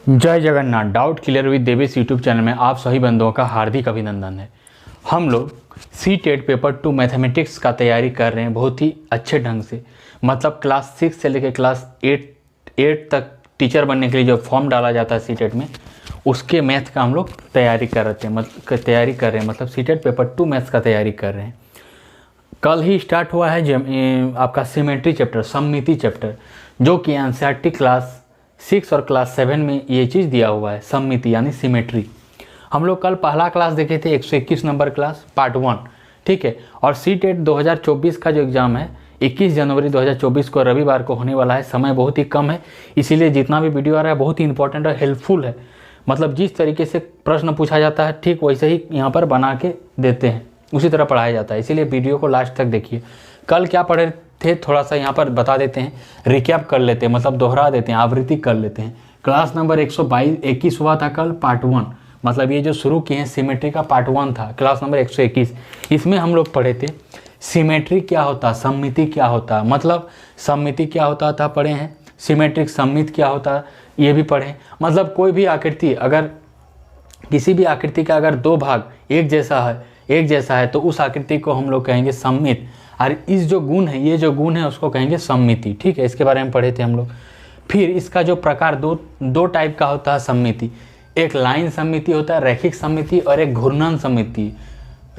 जय Jagannath. Doubt clear with Devesh YouTube channel में आप सभी बंधुओं का हार्दिक अभिनंदन है। हम लोग सी-टेट पेपर 2 मैथमेटिक्स का तैयारी कर रहे हैं बहुत ही अच्छे ढंग से। मतलब क्लास 6 से लेकर क्लास 8 तक टीचर बनने के लिए जो फॉर्म डाला जाता है सी-टेट में, उसके मैथ का हम लोग तैयारी कर रहे हैं। मतलब सी-टेट पेपर 2 मैथ्स का तैयारी कर रहे हैं। कल ही स्टार्ट हुआ है आपका सिमेट्री चैप्टर, सममिति चैप्टर, जो कि एनसीईआरटी क्लास 6 और क्लास 7 में ये चीज़ दिया हुआ है, सममिति यानी सिमेट्री। हम लोग कल पहला क्लास देखे थे 121 नंबर क्लास पार्ट 1, ठीक है। और सी-टेट 2024 का जो एग्ज़ाम है 21 जनवरी 2024 को रविवार को होने वाला है। समय बहुत ही कम है, इसीलिए जितना भी वीडियो आ रहा है बहुत ही इंपॉर्टेंट और हेल्पफुल है। मतलब जिस तरीके से प्रश्न पूछा जाता है ठीक वैसे ही यहाँ पर बना के देते हैं, उसी तरह पढ़ाया जाता है। इसीलिए वीडियो को लास्ट तक देखिए। कल क्या पढ़े थे थोड़ा सा यहाँ पर बता देते हैं, रिकैप कर लेते हैं, मतलब दोहरा देते हैं, आवृत्ति कर लेते हैं। क्लास नंबर 121 हुआ था कल पार्ट 1, मतलब ये जो शुरू किए हैं सिमेट्री का पार्ट 1 था, क्लास नंबर 121। इसमें हम लोग पढ़े थे सिमेट्री क्या होता, सममिति क्या होता, मतलब सममिति क्या होता था पढ़े हैं, सिमेट्रिक सममित क्या होता ये भी पढ़े। मतलब कोई भी आकृति, अगर किसी भी आकृति का अगर दो भाग एक जैसा है तो उस आकृति को हम लोग कहेंगे सममित। और इस जो गुण है, ये जो गुण है उसको कहेंगे सममिति, ठीक है। इसके बारे में पढ़े थे हम लोग। फिर इसका जो प्रकार दो टाइप का होता है सममिति, एक लाइन सममिति होता है, रैखिक सममिति, और एक घूर्णन सममिति,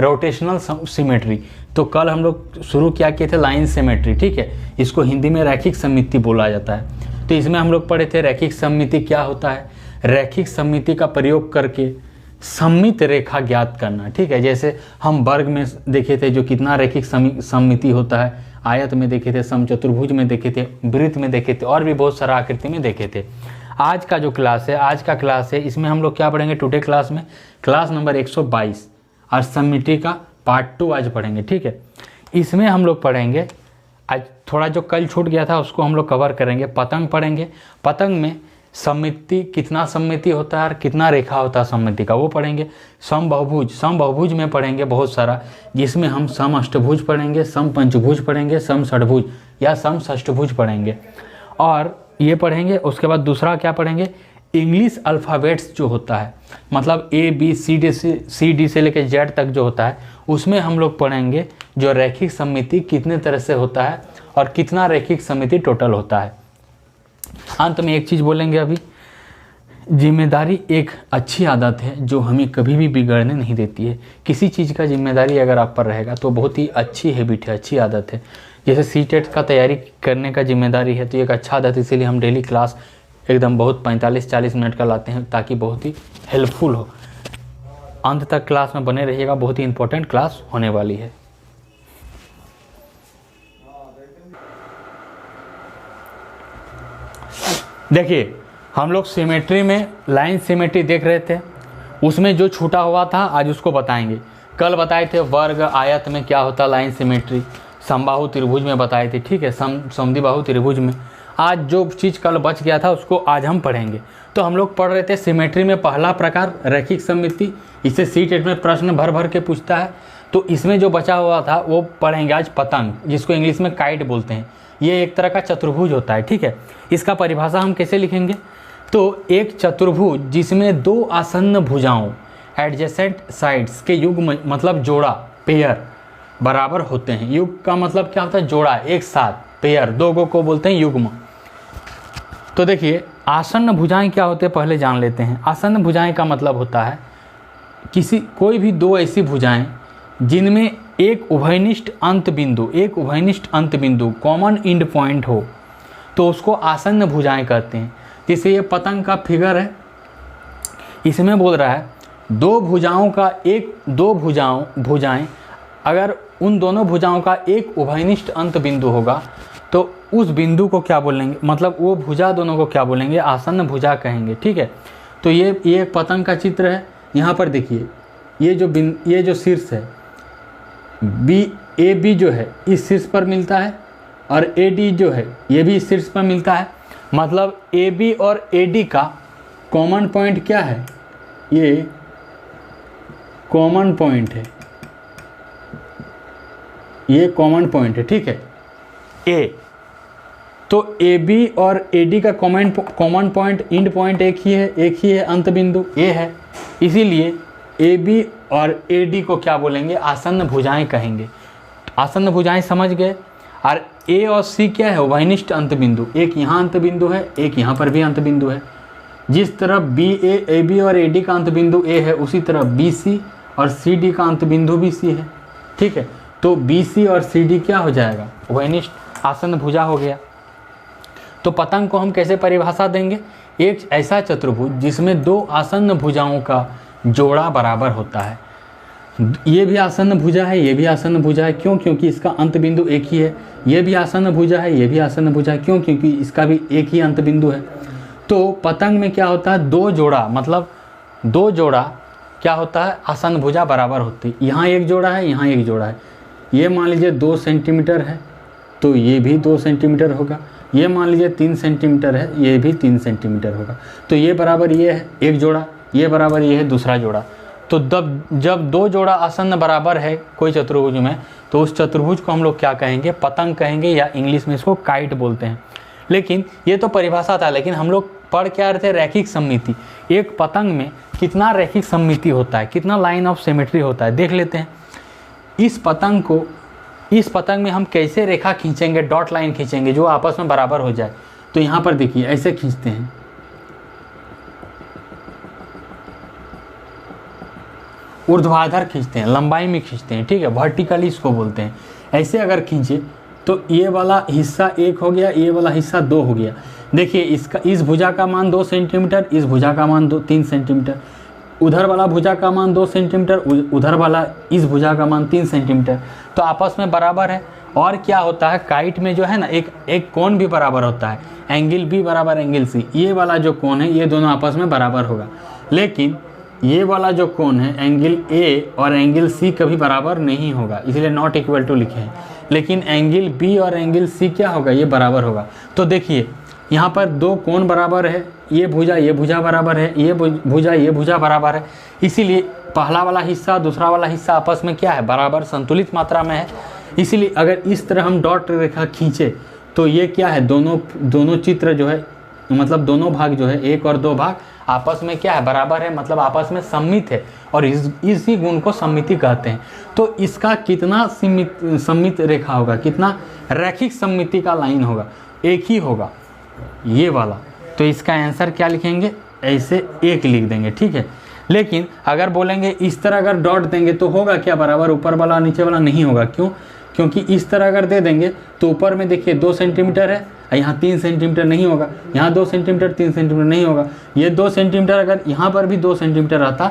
रोटेशनल सिमेट्री। तो कल हम लोग शुरू किया किए थे लाइन सिमेट्री, ठीक है। इसको हिंदी में रैखिक सममिति बोला जाता है। तो इसमें हम लोग पढ़े थे रैखिक सममिति क्या होता है, रैखिक सममिति का प्रयोग करके सममित रेखा ज्ञात करना, ठीक है। जैसे हम वर्ग में देखे थे जो कितना रैखिक सममिति होता है, आयत में देखे थे, समचतुर्भुज में देखे थे, वृत्त में देखे थे, और भी बहुत सारा आकृति में देखे थे। आज का जो क्लास है इसमें हम लोग क्या पढ़ेंगे टुडे क्लास में, क्लास नंबर 122 और सममिति का पार्ट 2 आज पढ़ेंगे, ठीक है। इसमें हम लोग पढ़ेंगे आज थोड़ा जो कल छूट गया था उसको हम लोग कवर करेंगे। पतंग पढ़ेंगे, पतंग में सममिति कितना सममिति होता है और कितना रेखा होता है सममिति का वो पढ़ेंगे। समबहुभुज में पढ़ेंगे बहुत सारा, जिसमें हम सम अष्टभुज पढ़ेंगे, सम पंचभुज पढ़ेंगे, सम षटभुज या सम षष्ठभुज पढ़ेंगे, और ये पढ़ेंगे। उसके बाद दूसरा क्या पढ़ेंगे, इंग्लिश अल्फ़ाबेट्स जो होता है, मतलब ABCD से लेकर Z तक जो होता है, उसमें हम लोग पढ़ेंगे जो रैखिक सममिति कितने तरह से होता है और कितना रैखिक सममिति टोटल होता है। अंत में एक चीज़ बोलेंगे अभी, जिम्मेदारी एक अच्छी आदत है जो हमें कभी भी बिगड़ने नहीं देती है। किसी चीज़ का जिम्मेदारी अगर आप पर रहेगा तो बहुत ही अच्छी हैबिट है, अच्छी आदत है। जैसे सी-टेट का तैयारी करने का जिम्मेदारी है तो एक अच्छा आदत है, इसीलिए हम डेली क्लास एकदम बहुत 45-40 मिनट का लाते हैं ताकि बहुत ही हेल्पफुल हो। अंत तक क्लास में बने रहिएगा, बहुत ही इंपॉर्टेंट क्लास होने वाली है। देखिए हम लोग सिमेट्री में लाइन सिमेट्री देख रहे थे, उसमें जो छूटा हुआ था आज उसको बताएंगे। कल बताए थे वर्ग आयत में क्या होता लाइन सिमेट्री, समबाहु त्रिभुज में बताए थे, ठीक है, समद्विबाहु त्रिभुज में। आज जो चीज़ कल बच गया था उसको आज हम पढ़ेंगे। तो हम लोग पढ़ रहे थे सिमेट्री में पहला प्रकार रैखिक सममिति, इससे सी-टेट में प्रश्न भर के पूछता है। तो इसमें जो बचा हुआ था वो पढ़ेंगे आज पतंग, जिसको इंग्लिश में काइट बोलते हैं। ये एक तरह का चतुर्भुज होता है, ठीक है। इसका परिभाषा हम कैसे लिखेंगे, तो एक चतुर्भुज जिसमें दो आसन्न भुजाओं एडजेसेंट साइड्स के युग्म, मतलब जोड़ा, पेयर बराबर होते हैं। युग का मतलब क्या होता है, जोड़ा, एक साथ, पेयर, दो को बोलते हैं युग्म। तो देखिए आसन्न भुजाएं क्या होते हैं पहले जान लेते हैं। आसन्न भुजाएं का मतलब होता है कोई भी दो ऐसी भुजाएं जिनमें एक उभयनिष्ठ अंत बिंदु कॉमन एंड पॉइंट हो, तो उसको आसन्न भुजाएं कहते हैं। जैसे ये पतंग का फिगर है, इसमें बोल रहा है दो भुजाएं अगर उन दोनों भुजाओं का एक उभयनिष्ठ अंत बिंदु होगा तो उस बिंदु को क्या बोलेंगे, मतलब वो भुजा दोनों को क्या बोलेंगे, आसन्न भुजा कहेंगे, ठीक है। तो ये एक पतंग का चित्र है। यहाँ पर देखिए ये जो शीर्ष है AB जो है इस शीर्ष पर मिलता है, और AD जो है ये भी इस शीर्ष पर मिलता है। मतलब AB और AD का कॉमन पॉइंट क्या है, ये कॉमन पॉइंट है, ये कॉमन पॉइंट है, ठीक है। A तो AB और AD का कॉमन पॉइंट एंड पॉइंट एक ही है अंत बिंदु A है, इसीलिए AB और AD को क्या बोलेंगे, आसन्न भुजाएं कहेंगे। आसन्न भुजाएं समझ गए। और A और C क्या है, उभयनिष्ठ अंत बिंदु, एक यहाँ अंत बिंदु है, एक यहाँ पर भी अंत बिंदु है। जिस तरफ AB और AD का अंत बिंदु A है, उसी तरफ BC और CD का अंत बिंदु भी C है। ठीक है, तो BC और CD क्या हो जाएगा, उभयनिष्ठ आसन्न भुजा हो गया। तो पतंग को हम कैसे परिभाषा देंगे, एक ऐसा चतुर्भुज जिसमें दो आसन्न भुजाओं का जोड़ा बराबर होता है। ये भी आसन्न भुजा है, ये भी आसन्न भुजा है, क्यों, क्योंकि इसका अंत बिंदु एक ही है। ये भी आसन्न भुजा है, ये भी आसन्न भुजा है, क्यों, क्योंकि इसका भी एक ही अंत बिंदु है। तो पतंग में क्या होता है, दो जोड़ा, मतलब दो जोड़ा क्या होता है, आसन्न भुजा बराबर होती है। यहाँ एक जोड़ा है, यहाँ एक जोड़ा है। ये मान लीजिए 2 सेंटीमीटर है, तो ये भी 2 सेंटीमीटर होगा। ये मान लीजिए 3 सेंटीमीटर है, ये भी 3 सेंटीमीटर होगा। तो ये बराबर ये है एक जोड़ा, ये बराबर ये है दूसरा जोड़ा। तो जब दो जोड़ा आसन्न बराबर है कोई चतुर्भुज में, तो उस चतुर्भुज को हम लोग क्या कहेंगे, पतंग कहेंगे, या इंग्लिश में इसको काइट बोलते हैं। लेकिन ये तो परिभाषा था, लेकिन हम लोग पढ़ क्या रहे थे, रैखिक सममिति। एक पतंग में कितना रैखिक सममिति होता है, कितना लाइन ऑफ सिमेट्री होता है, देख लेते हैं। इस पतंग में हम कैसे रेखा खींचेंगे, डॉट लाइन खींचेंगे जो आपस में बराबर हो जाए। तो यहाँ पर देखिए ऐसे खींचते हैं, ऊर्ध्वाधर खींचते हैं, लंबाई में खींचते हैं, ठीक है, वर्टिकली इसको बोलते हैं। ऐसे अगर खींचे तो ये वाला हिस्सा 1 हो गया, ये वाला हिस्सा 2 हो गया। देखिए इसका, इस भुजा का मान 2 सेंटीमीटर, इस भुजा का मान 3 सेंटीमीटर, उधर वाला भुजा का मान 2 सेंटीमीटर, उधर वाला इस भुजा का मान 3 सेंटीमीटर, तो आपस में बराबर है। और क्या होता है, काइट में जो है ना, एक कोण भी बराबर होता है, एंगल B बराबर एंगल C। ये वाला जो कोण है, ये दोनों आपस में बराबर होगा। लेकिन ये वाला जो कोण है, एंगल A और एंगल C कभी बराबर नहीं होगा, इसलिए नॉट इक्वल टू लिखे हैं। लेकिन एंगल B और एंगल C क्या होगा, ये बराबर होगा। तो देखिए यहाँ पर दो कोण बराबर है, ये भुजा बराबर है, ये भुजा बराबर है, इसीलिए पहला वाला हिस्सा दूसरा वाला हिस्सा आपस में क्या है, बराबर संतुलित मात्रा में है। इसीलिए अगर इस तरह हम डॉट रेखा खींचे तो ये क्या है, दोनों चित्र जो है, मतलब दोनों भाग जो है, 1 और 2 भाग आपस में क्या है, बराबर है, मतलब आपस में सम्मित है। और इसी गुण को सम्मिति कहते हैं। तो इसका कितना सम्मित रेखा होगा, कितना रैखिक सम्मिति का लाइन होगा, एक ही होगा, ये वाला। तो इसका आंसर क्या लिखेंगे, ऐसे 1 लिख देंगे, ठीक है। लेकिन अगर बोलेंगे इस तरह अगर डॉट देंगे तो होगा क्या, बराबर, ऊपर वाला नीचे वाला नहीं होगा। क्यों, क्योंकि इस तरह अगर दे देंगे तो ऊपर में देखिए 2 सेंटीमीटर है, यहाँ 3 सेंटीमीटर नहीं होगा, यहाँ 2 सेंटीमीटर 3 सेंटीमीटर नहीं होगा। ये 2 सेंटीमीटर अगर यहाँ पर भी 2 सेंटीमीटर रहता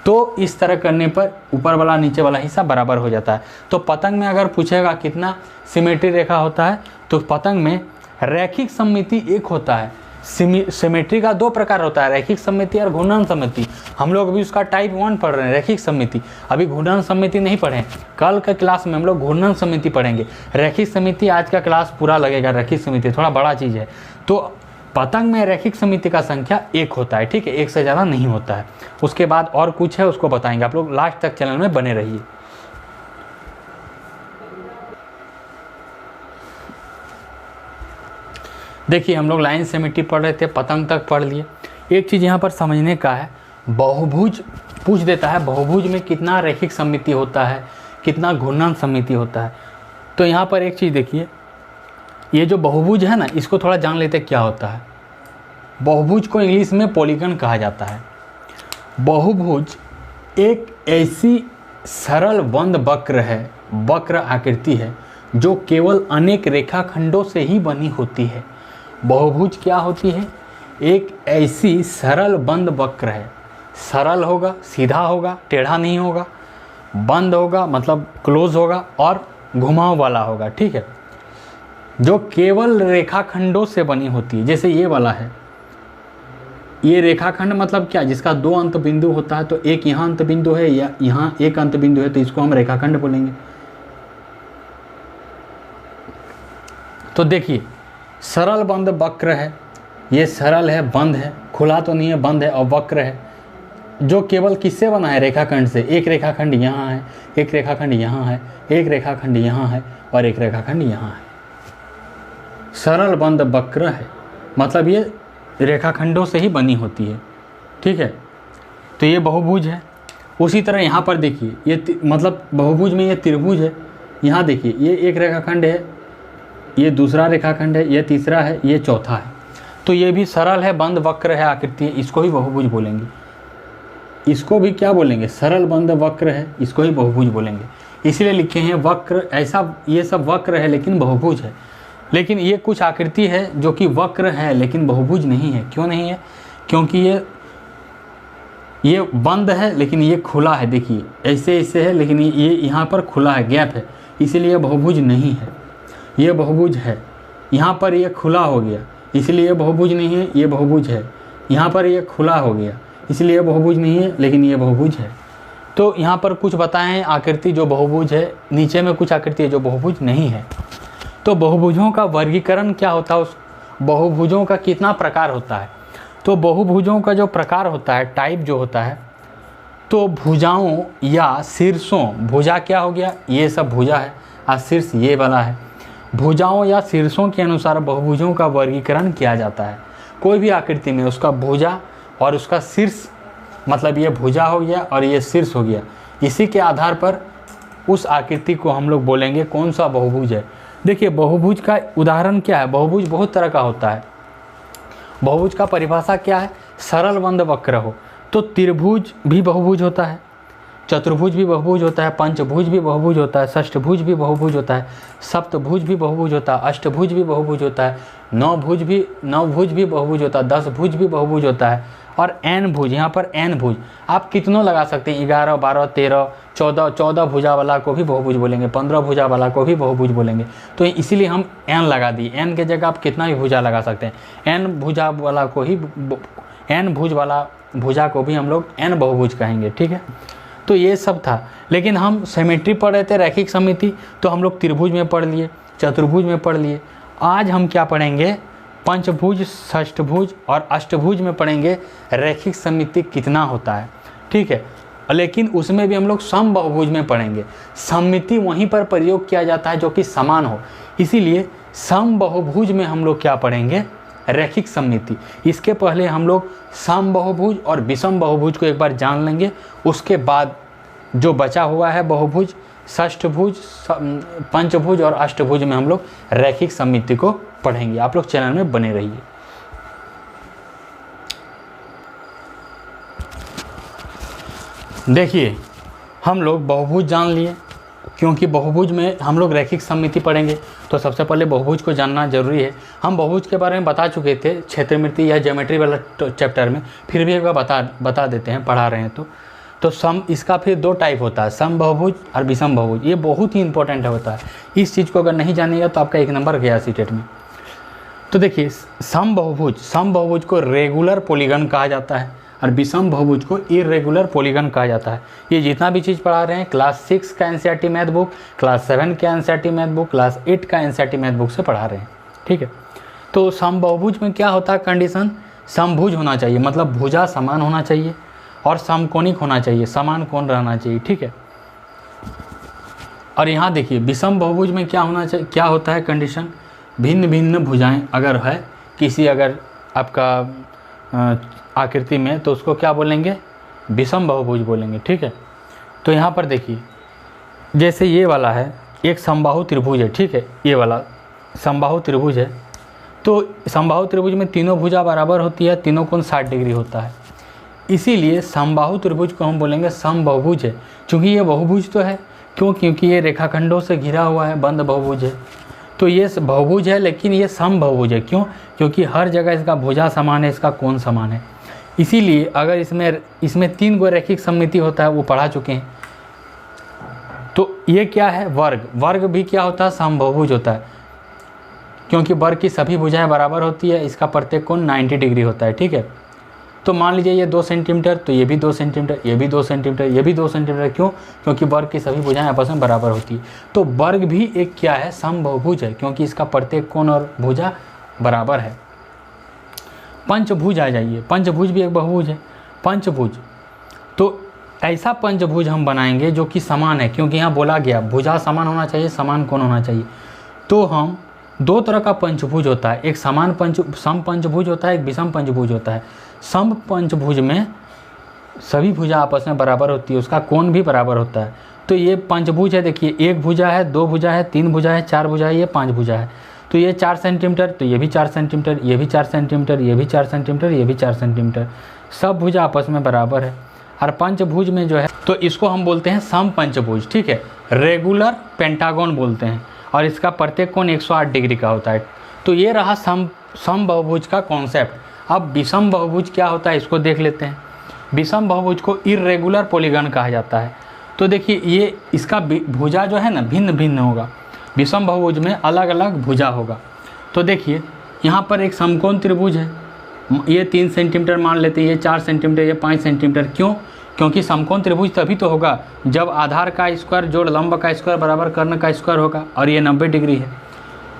तो इस तरह करने पर ऊपर वाला नीचे वाला हिस्सा बराबर हो जाता है। तो पतंग में अगर पूछेगा कितना सिमेट्री रेखा होता है, तो पतंग में रैखिक सममिति 1 होता है। सिमेट्री का 2 प्रकार होता है, रैखिक सममिति और घूर्णन सममिति। हम लोग अभी उसका टाइप 1 पढ़ रहे हैं, रैखिक सममिति। अभी घूर्णन सममिति नहीं पढ़े, कल का क्लास में हम लोग घूर्णन सममिति पढ़ेंगे। रैखिक सममिति आज का क्लास पूरा लगेगा, रैखिक सममिति थोड़ा बड़ा चीज़ है। तो पतंग में रैखिक सममिति का संख्या 1 होता है, ठीक है, 1 से ज़्यादा नहीं होता है। उसके बाद और कुछ है, उसको बताएंगे, आप लोग लास्ट तक चैनल में बने रहिए। देखिए हम लोग लाइन सिमेट्री पढ़ रहे थे, पतंग तक पढ़ लिए। एक चीज़ यहाँ पर समझने का है, बहुभुज पूछ देता है, बहुभुज में कितना रैखिक सममिति होता है, कितना घूर्णन सममिति होता है। तो यहाँ पर एक चीज़ देखिए, ये जो बहुभुज है ना, इसको थोड़ा जान लेते क्या होता है। बहुभुज को इंग्लिश में पॉलीगन कहा जाता है। बहुभुज एक ऐसी सरल बंद वक्र है, वक्र आकृति है, जो केवल अनेक रेखाखंडों से ही बनी होती है। बहुभुज क्या होती है, एक ऐसी सरल बंद वक्र है। सरल होगा, सीधा होगा, टेढ़ा नहीं होगा, बंद होगा मतलब क्लोज होगा, और घुमाव वाला होगा, ठीक है, जो केवल रेखाखंडों से बनी होती है। जैसे ये वाला है, ये रेखाखंड मतलब क्या, जिसका 2 अंत बिंदु होता है। तो एक यहाँ अंत बिंदु है या यहाँ एक अंत बिंदु है, तो इसको हम रेखाखंड बोलेंगे। तो देखिए सरल बंद वक्र है, ये सरल है, बंद है, खुला तो नहीं है, बंद है, और वक्र है, जो केवल किससे बना है, रेखाखंड से। एक रेखाखंड यहाँ है, एक रेखाखंड यहाँ है, एक रेखाखंड यहाँ है, और एक रेखाखंड यहाँ है। सरल बंद वक्र है, मतलब ये रेखाखंडों से ही बनी होती है, ठीक है। तो ये बहुभुज है। उसी तरह यहाँ पर देखिए ये मतलब बहुभुज में ये त्रिभुज है। यहाँ देखिए ये एक रेखाखंड है, ये दूसरा रेखाखंड है, ये तीसरा है, ये चौथा है। तो ये भी सरल है, बंद वक्र है, आकृति है, इसको भी बहुभुज बोलेंगे। इसको भी क्या बोलेंगे? सरल बंद वक्र है, इसको ही बहुभुज बोलेंगे। इसलिए लिखे हैं वक्र, ऐसा ये सब वक्र है लेकिन बहुभुज है। लेकिन ये कुछ आकृति है जो कि वक्र है लेकिन बहुभुज नहीं है। क्यों नहीं है? क्योंकि ये बंद है लेकिन ये खुला है। देखिए ऐसे ऐसे है लेकिन ये यहाँ पर खुला है, गैप है, इसीलिए बहुभुज नहीं है। ये बहुभुज है। यहाँ पर ये खुला हो गया इसलिए ये बहुभुज नहीं है, ये बहुभुज है। यहाँ पर ये खुला हो गया इसलिए ये बहुभुज नहीं है लेकिन ये बहुभुज है। तो यहाँ पर कुछ बताएं आकृति जो बहुभुज है, नीचे में कुछ आकृति है जो बहुभुज नहीं है। तो बहुभुजों का वर्गीकरण क्या होता है, उस बहुभुजों का कितना प्रकार होता है? तो बहुभुजों का जो प्रकार होता है, टाइप जो होता है, तो भुजाओं या शीर्षों, भुजा क्या हो गया? ये सब भुजा है और शीर्ष ये वाला है। भुजाओं या शीर्षों के अनुसार बहुभुजों का वर्गीकरण किया जाता है। कोई भी आकृति में उसका भुजा और उसका शीर्ष, मतलब ये भुजा हो गया और ये शीर्ष हो गया, इसी के आधार पर उस आकृति को हम लोग बोलेंगे कौन सा बहुभुज है। देखिए बहुभुज का उदाहरण क्या है? बहुभुज बहुत तरह का होता है। बहुभुज का परिभाषा क्या है? सरल बंद वक्र हो। तो त्रिभुज भी बहुभुज होता है, चतुर्भुज भी बहुभुज होता है, पंचभुज भी बहुभुज होता है, षष्ठभुज भी बहुभुज होता है, सप्तभुज भी बहुभुज होता है, अष्टभुज भी बहुभुज होता है, नवभुज भी बहुभुज होता है, 10 भुज भी बहुभुज होता है, और n भुज, यहाँ पर n भुज आप कितनों लगा सकते हैं, 11, 12, 13, 14 भुजा वाला को भी बहुभुज बोलेंगे, 15 भुजा वाला को भी बहुभुज बोलेंगे। तो इसीलिए हम n लगा दिए। n के जगह आप कितना भी भुजा लगा सकते हैं। n भुजा वाला को ही n भुज वाला भुजा को भी हम लोग n बहुभुज कहेंगे, ठीक है। तो ये सब था। लेकिन हम सिमेट्री पढ़ रहे थे, रैखिक समिति, तो हम लोग त्रिभुज में पढ़ लिए, चतुर्भुज में पढ़ लिए। आज हम क्या पढ़ेंगे? पंचभुज, षष्ठभुज और अष्टभुज में पढ़ेंगे रैखिक समिति कितना होता है, ठीक है। लेकिन उसमें भी हम लोग सम बहुभुज में पढ़ेंगे। समिति वहीं पर प्रयोग किया जाता है जो कि समान हो, इसीलिए सम बहुभुज में हम लोग क्या पढ़ेंगे? रैखिक समिति। इसके पहले हम लोग सम बहुभुज और विषम बहुभुज को एक बार जान लेंगे। उसके बाद जो बचा हुआ है बहुभुज, षष्ठभुज, पंचभुज और अष्टभुज में हम लोग रैखिक समिति को पढ़ेंगे। आप लोग चैनल में बने रहिए। देखिए हम लोग बहुभुज जान लिए, क्योंकि बहुभुज में हम लोग रैखिक समिति पढ़ेंगे, तो सबसे पहले बहुभुज को जानना जरूरी है। हम बहुभुज के बारे में बता चुके थे क्षेत्रमिति या ज्योमेट्री वाला चैप्टर में, फिर भी एक बार बता देते हैं, पढ़ा रहे हैं तो सम, इसका फिर 2 टाइप होता है, सम बहुभुज और विषम बहुभुज। ये बहुत ही इंपॉर्टेंट होता है। इस चीज़ को अगर नहीं जानिएगा तो आपका 1 नंबर गया सीटेट में। तो देखिए सम बहुभुज को रेगुलर पॉलीगन कहा जाता है और विषम बहुभुज को इरेगुलर पॉलीगन कहा जाता है। ये जितना भी चीज़ पढ़ा रहे हैं क्लास 6 का एनसीईआरटी मैथ बुक, क्लास 7 का एनसीईआरटी मैथ बुक, क्लास 8 का एनसीईआरटी मैथ बुक से पढ़ा रहे हैं, ठीक है। तो सम बहुभुज में क्या होता है कंडीशन? समभुज होना चाहिए, मतलब भुजा समान होना चाहिए और समकोणिक होना चाहिए, समान कोण रहना चाहिए, ठीक है। और यहाँ देखिए विषम बहुभुज में क्या होना चाहिए, क्या होता है कंडीशन? भिन्न भिन्न भुजाएं अगर है किसी, अगर आपका आकृति में, तो उसको क्या बोलेंगे? विषम बहुभुज बोलेंगे, ठीक है। तो यहाँ पर देखिए जैसे ये वाला है, एक समबाहु त्रिभुज है, ठीक है। ये वाला समबाहु त्रिभुज है, तो समबाहु त्रिभुज में तीनों भुजा बराबर होती है, तीनों कोण 60 डिग्री होता है, इसीलिए समबाहु त्रिभुज को हम बोलेंगे सम बहुभुज है। क्योंकि ये बहुभुज तो है, क्यों? क्योंकि ये रेखाखंडों से घिरा हुआ है, बंद बहुभुज है। तो ये बहुभुज है लेकिन ये सम बहुभुज है। क्यों? क्योंकि हर जगह इसका भुजा समान है, इसका कोण समान है। इसीलिए अगर इसमें 3 गो रैखिक समिति होता है, वो पढ़ा चुके हैं। तो ये क्या है? वर्ग भी क्या होता है? सम बहुभुज होता है, क्योंकि वर्ग की सभी भुजाएं बराबर होती है, इसका प्रत्येक कोण 90 डिग्री होता है, ठीक है। तो मान लीजिए ये 2 सेंटीमीटर, तो ये भी 2 सेंटीमीटर, ये भी 2 सेंटीमीटर, ये भी 2 सेंटीमीटर। क्यों? क्योंकि वर्ग की सभी भुजाएं आपस में बराबर होती है। तो वर्ग भी एक क्या है? सम बहुभुज है, क्योंकि इसका प्रत्येक कोण और भुजा बराबर है। पंचभुज आ जाइए, पंचभुज भी एक बहुभुज है। पंचभुज, तो ऐसा पंचभुज हम बनाएंगे जो कि समान है, क्योंकि यहाँ बोला गया भुजा समान होना चाहिए, समान कोण होना चाहिए। तो हम दो तरह का पंचभुज होता है, एक सम पंचभुज होता है, एक विषम पंचभुज होता है। सम पंचभुज में सभी भुजा आपस में बराबर होती है, उसका कोण भी बराबर होता है। तो ये पंचभुज है, देखिए एक भुजा है, दो भुजा है, तीन भुजा है, चार भुजा है, ये पांच भुजा है। तो ये 4 सेंटीमीटर, तो ये भी 4 सेंटीमीटर, ये भी 4 सेंटीमीटर, ये भी 4 सेंटीमीटर, ये भी 4 सेंटीमीटर, सब भुजा आपस में बराबर है। और पंचभुज में जो है तो इसको हम बोलते हैं सम पंचभुज, ठीक है, रेगुलर पेंटागन बोलते हैं, और इसका प्रत्येक कोण 108 डिग्री का होता है। तो ये रहा सम बहुभुज का कॉन्सेप्ट। अब विषम बहुभुज क्या होता है इसको देख लेते हैं। विषम बहुभुज को इर्रेगुलर पॉलीगन कहा जाता है। तो देखिए ये इसका भुजा जो है ना भिन्न भिन्न होगा, विषम बहुभुज में अलग अलग भुजा होगा। तो देखिए यहाँ पर एक समकोण त्रिभुज है, ये 3 सेंटीमीटर मान लेते हैं, ये 4 सेंटीमीटर, ये 5 सेंटीमीटर। क्यों? क्योंकि समकोण त्रिभुज तभी तो होगा जब आधार का स्क्वायर जोड़ लंब का स्क्वायर बराबर कर्ण का स्क्वायर होगा, और ये 90 डिग्री है।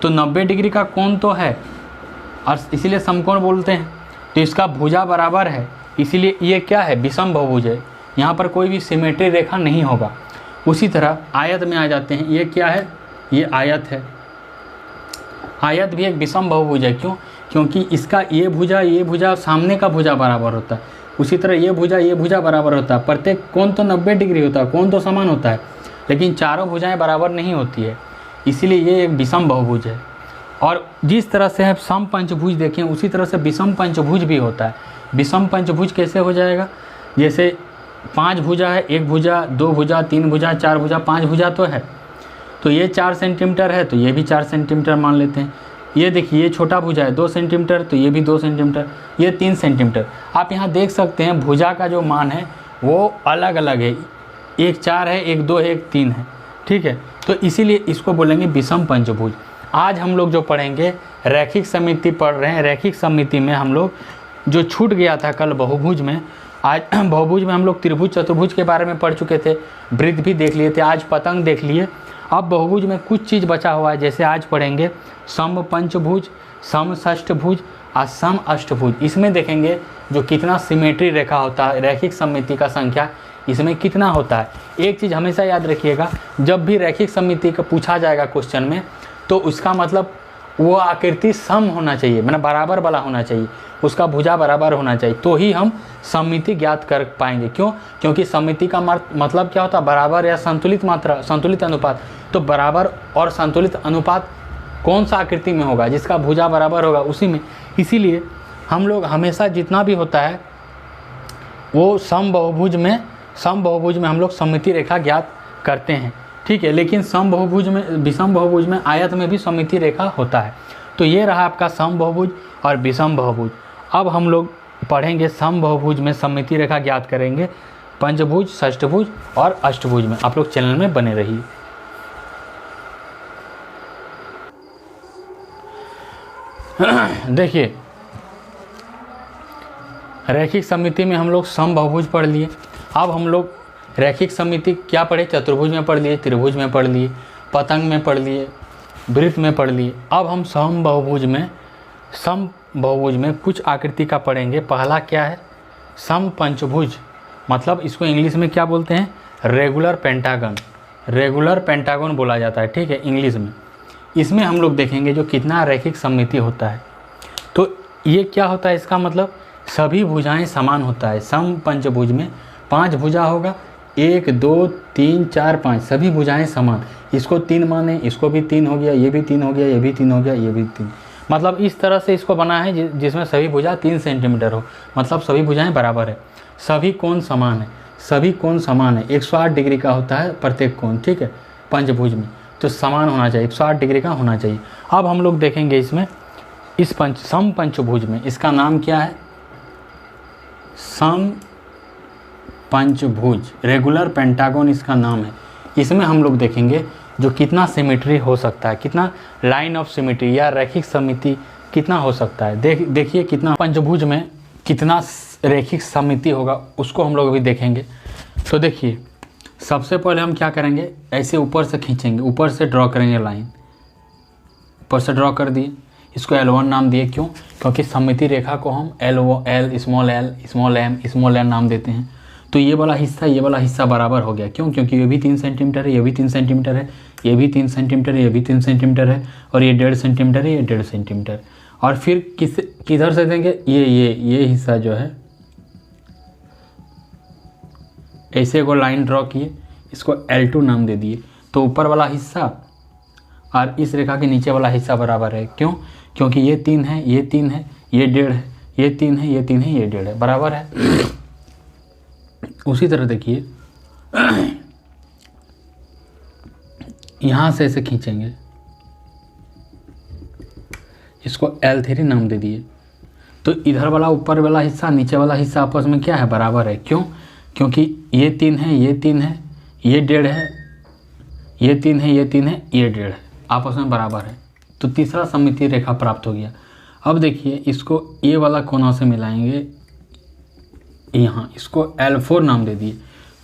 तो 90 डिग्री का कोण तो है और इसीलिए समकोण बोलते हैं। तो इसका भुजा बराबर है, इसीलिए ये क्या है, विषम बहुभुज है। यहाँ पर कोई भी सिमेट्री रेखा नहीं होगा। उसी तरह आयत में आ जाते हैं, ये क्या है, ये आयत है। आयत भी एक विषम बहुभुज है। क्यों? क्योंकि इसका ये भुजा सामने का भुजा बराबर होता है। उसी तरह ये भुजा बराबर होता है। प्रत्येक कोण तो 90 डिग्री होता है, कोण तो समान होता है, लेकिन चारों भुजाएं बराबर नहीं होती है, इसीलिए ये एक विषम बहुभुज है। और जिस तरह से हम सम पंचभुज देखें उसी तरह से विषम पंचभुज भी होता है। विषम पंचभुज कैसे हो जाएगा, जैसे 5 भुजा है, 1 भुजा, 2 भुजा, 3 भुजा, 4 भुजा, 5 भुजा तो है। तो ये 4 सेंटीमीटर है, तो ये भी 4 सेंटीमीटर मान लेते हैं। ये देखिए ये छोटा भुजा है 2 सेंटीमीटर, तो ये भी 2 सेंटीमीटर, ये 3 सेंटीमीटर। आप यहाँ देख सकते हैं भुजा का जो मान है वो अलग अलग है, एक 4 है, एक 2 है, एक 3 है, ठीक है। तो इसीलिए इसको बोलेंगे विषम पंचभुज। आज हम लोग जो पढ़ेंगे रैखिक समिति पढ़ रहे हैं। रैखिक समिति में हम लोग जो छूट गया था कल बहुभुज में, आज बहुभुज में हम लोग त्रिभुज चतुर्भुज के बारे में पढ़ चुके थे, वृत्त भी देख लिए थे, आज पतंग देख लिए। अब बहुभुज में कुछ चीज़ बचा हुआ है, जैसे आज पढ़ेंगे सम पंचभुज, सम षष्ठभुज और सम अष्टभुज। इसमें देखेंगे जो कितना सिमेट्री रेखा होता है, रैखिक समिति का संख्या इसमें कितना होता है। एक चीज़ हमेशा याद रखिएगा, जब भी रैखिक समिति का पूछा जाएगा क्वेश्चन में, तो उसका मतलब वो आकृति सम होना चाहिए, मतलब बराबर वाला होना चाहिए, उसका भुजा बराबर होना चाहिए, तो ही हम समिति ज्ञात कर पाएंगे। क्यों? क्योंकि समिति का मतलब क्या होता है, बराबर या संतुलित मात्रा, संतुलित अनुपात। तो बराबर और संतुलित अनुपात कौन सा आकृति में होगा, जिसका भुजा बराबर होगा उसी में। इसीलिए हम लोग हमेशा जितना भी होता है वो सम बहुभुज में हम लोग सममिति रेखा ज्ञात करते हैं, ठीक है। लेकिन सम बहुभुज में, विषम बहुभुज में, आयत में भी सममिति रेखा होता है। तो ये रहा आपका सम बहुभुज और विषम बहुभुज। अब हम लोग पढ़ेंगे सम बहुभुज में सममिति रेखा ज्ञात करेंगे पंचभुज, षष्ठभुज और अष्टभुज में। आप लोग चैनल में बने रहिए। देखिए रैखिक समिति में हम लोग सम बहुभुज पढ़ लिए। अब हम लोग रैखिक समिति क्या पढ़े, चतुर्भुज में पढ़ लिए, त्रिभुज में पढ़ लिए, पतंग में पढ़ लिए, वृत्त में पढ़ लिए। अब हम सम बहुभुज में कुछ आकृति का पढ़ेंगे। पहला क्या है, सम पंचभुज, मतलब इसको इंग्लिश में क्या बोलते हैं, रेगुलर पेंटागन। रेगुलर पेंटागन बोला जाता है, ठीक है, इंग्लिश में। इसमें हम लोग देखेंगे जो कितना रैखिक सममिति होता है। तो ये क्या होता है, इसका मतलब सभी भुजाएं समान होता है। सम पंचभुज में 5 भुजा होगा, 1 2 3 4 5, सभी भुजाएं समान। इसको 3 माने, इसको भी 3 हो गया, ये भी 3 हो गया, ये भी 3 हो गया, ये भी 3। मतलब इस तरह से इसको बना है जिसमें सभी भुजा 3 सेंटीमीटर हो, मतलब सभी भुजाएं बराबर है, सभी कोण समान है, सभी कोण समान है। 108 डिग्री का होता है प्रत्येक कोण, ठीक है, पंचभुज में। तो समान होना चाहिए, 108 डिग्री का होना चाहिए। अब हम लोग देखेंगे इसमें इस सम पंचभुज में, इसका नाम क्या है, सम पंचभुज, रेगुलर पेंटागन इसका नाम है। इसमें हम लोग देखेंगे जो कितना सिमेट्री हो सकता है, कितना लाइन ऑफ सिमेट्री या रैखिक समिति कितना हो सकता है। देखिए कितना पंचभुज में कितना रैखिक समिति होगा, उसको हम लोग अभी देखेंगे। तो देखिए सबसे पहले हम क्या करेंगे, ऐसे ऊपर से खींचेंगे, ऊपर से ड्रॉ करेंगे लाइन, ऊपर से ड्रॉ कर दिए, इसको L1 नाम दिए। क्यों? क्योंकि सममिति रेखा को हम L small m small n नाम देते हैं। तो ये वाला हिस्सा बराबर हो गया। क्यों? क्योंकि ये भी 3 सेंटीमीटर है, ये भी 3 सेंटीमीटर है, ये भी 3 सेंटीमीटर है, ये भी 3 सेंटीमीटर है, और ये 1.5 सेंटीमीटर है, ये 1.5 सेंटीमीटर। और फिर किधर से देंगे, ये हिस्सा जो है ऐसे को लाइन ड्रॉ किए, इसको L2 नाम दे दिए। तो ऊपर वाला हिस्सा और इस रेखा के नीचे वाला हिस्सा बराबर है। क्यों? क्योंकि ये 3 है, ये 3 है, ये 1.5 है, ये 3 है, ये 3 है, ये 1.5 है, बराबर है। उसी तरह देखिए यहाँ से ऐसे खींचेंगे, इसको L3 नाम दे दिए। तो इधर वाला ऊपर वाला हिस्सा नीचे वाला हिस्सा आपस में क्या है, बराबर है। क्यों? क्योंकि ये 3 है, ये 3 है, ये 1.5 है, ये 3 है, ये 3 है, ये 1.5 है, आपस में बराबर है। तो तीसरा सममितीय रेखा प्राप्त हो गया। अब देखिए इसको ये वाला कोना से मिलाएंगे यहाँ, इसको L4 नाम दे दिए।